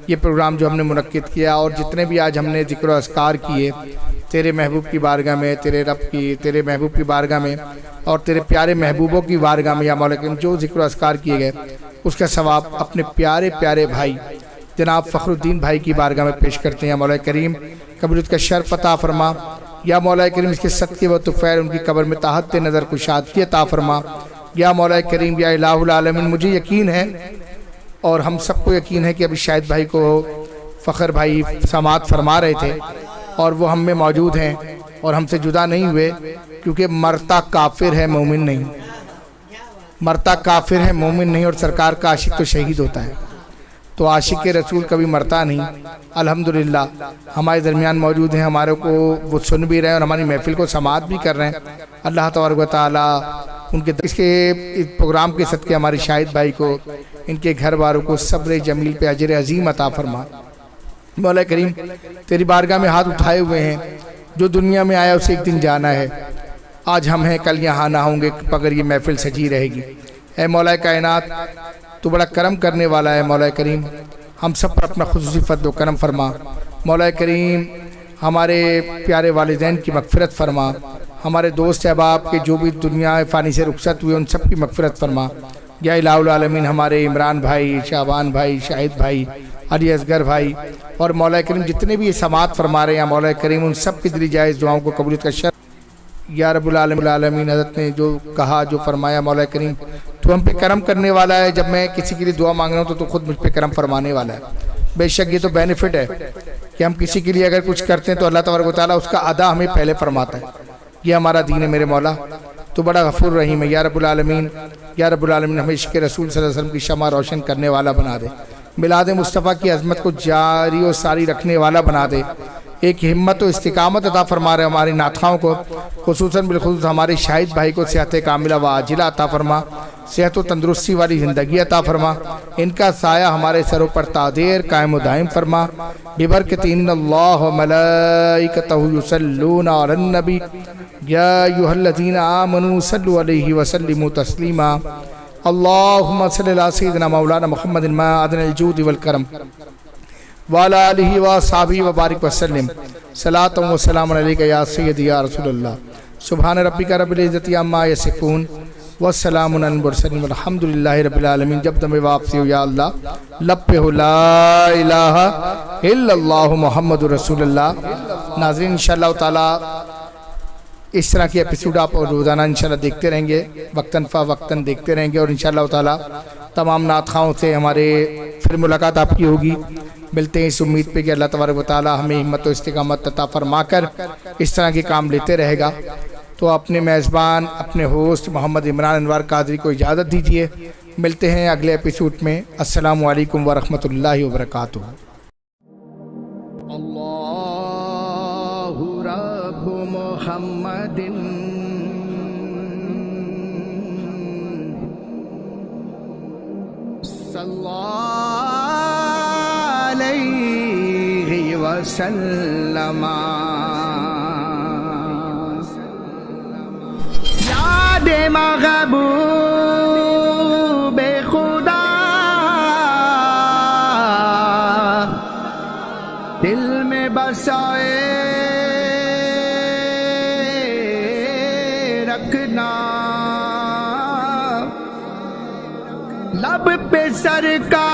ये प्रोग्राम जो हमने मुनक्किद किया और जितने भी आज हमने ज़िक्र व अस्कार किए तेरे महबूब की बारगाह में, तेरे महबूब की बारगाह में और तेरे प्यारे महबूबों की बारगाह में, या मौला करीम जो ज़िक्र व अस्कार किए गए उसका सवाब अपने प्यारे प्यारे भाई जनाब फ़खरुद्दीन भाई की बारगाह में पेश करते हैं, मौला करीम कबूलियत का शर्फ अता फरमा। या मौला करीम इसके सदक़े व तुफ़ैल उनकी कब्र में ताहत नज़र कुशादगी अता फरमा। या मौला करीम, या इलाहुल आलमीन, मुझे यकीन है और हम सबको यकीन है कि अभी शाहिद भाई को फ़खर भाई समात फरमा रहे थे और वो हम में मौजूद हैं और हमसे जुदा नहीं हुए, क्योंकि मरता काफिर है मोमिन नहीं, मरता काफिर है मोमिन नहीं, और सरकार का आशिक तो शहीद होता है, तो आशिक के रसूल कभी मरता नहीं। अल्हम्दुलिल्लाह हमारे दरमियान मौजूद हैं, हमारे को वो सुन भी रहे हैं और हमारी महफिल को समात भी कर रहे हैं। अल्लाह तबारक व तआला उनके इसके इस प्रोग्राम के सदके हमारे शाहिद भाई को, इनके घर वालों को सब्र जमील पे अजर अजीम अता फरमा। मौला करीम तेरी बारगाह में हाथ उठाए हुए हैं, जो दुनिया में आया उसे एक दिन जाना है। आज हम हैं, कल यहाँ ना होंगे मगर ये महफिल सजी रहेगी। ऐ मौला कायनात, तू बड़ा करम करने वाला है। मौला करीम हम सब पर अपना खुसूसी फज़ल व करम फरमा। मौला करीम हमारे प्यारे वालिदैन की मग़फ़िरत फरमा, हमारे दोस्त अहबाब के जो भी दुनिया फ़ानी से रुखसत हुए उन सब की मग़फ़िरत फरमा। या इलाहुल आलमीन हमारे इमरान भाई, शाबान भाई, शाहिद भाई, अली असगर भाई और मौला करीम जितने भी ये समात फरमा रहे हैं, मौला करीम उन सब की दिली जायज़ दुआओं को कबूलियत का शर्फ। या रब्बुल आलमीन हज़रत ने जो कहा, जो फरमाया, मौला करीम तो हम पे करम करने वाला है। जब मैं किसी के लिए दुआ मांग रहा हूँ तो खुद मुझ पे करम फरमाने वाला है। बेशक ये तो बेनिफिट है कि हम किसी के लिए अगर कुछ करते हैं तो अल्लाह तबारक व तआला उसका अदा हमें पहले फरमाता है। ये हमारा दीन है मेरे मौला, तो बड़ा गफूर रहीम है। या रब्बुल आलमीन, या रब्बुल आलमीन हमें इश्क़ रसूल सल्लल्लाहु अलैहि वसल्लम की शमा रोशन करने वाला बना दे, मिलाद मुस्तफ़ा की अज़मत को जारी और सारी रखने वाला बना दे। एक हिम्मत और इस्तिकामत अता फरमा रहे हमारी नातखाओं को, खुसूसन बिलखुसूस हमारे शाहिद भाई को सेहत कामिला व आजिला अता फरमा, सेहत व तंदुरुस्ती वाली ज़िंदगी अता फरमा। इनका साया हमारे सरों पर तादेर कायम दायम फरमा। बिबरकत इन्नल्लाह व मलाइकतहु युसल्लूना अलन नबी या अय्युहल्लज़ीना आमनू सल्लु अलैहि व सल्लिमू तस्लीमा। अल्लाहुम्मा सल्लि अला सय्यिदिना मौलाना मुहम्मदिन माअदनिल जूदि वल करम वाला आलिहि व अस्हाबिहि व बारिक वसल्लम। सलातु व सलामुन अलैका या सय्यदी या रसूलल्लाह। सुभान रब्बिका रब्बिल इज़्ज़ति अम्मा यसिफून वस्सलामुन अलल मुरसलीन वल्हम्दुलिल्लाहि रब्बिल आलमीन। जब दम वापसी हो या अल्लाह लब पे हो ला इलाहा इल्लल्लाह मुहम्मदुर रसूलुल्लाह। नाज़रीन इंशाअल्लाह ताला इस तरह के एपिसोड आप रोज़ाना इंशाल्लाह देखते रहेंगे, वक्तन फ़ा वक्तन देखते रहेंगे और इंशाल्लाह ताला तमाम नात खाओं से हमारे फिर मुलाकात आपकी होगी। मिलते हैं इस उम्मीद पे कि अल्लाह तबारक व तआला हमें हिम्मत और इस्तिकामत अता फरमाकर इस तरह के काम लेते रहेगा। तो अपने मेज़बान अपने होस्ट मोहम्मद इमरान अनवर कादरी को इजाज़त दीजिए। मिलते हैं अगले एपिसोड में। अस्सलामु अलैकुम व रहमतुल्लाहि व बरकातुहू। अल्लाहु रब्बु मुहम्मदिन सल्लल्लाहु अलैहि वसल्लम। याद महबूब खुदा दिल में बसाए रखना, लब पे सरकार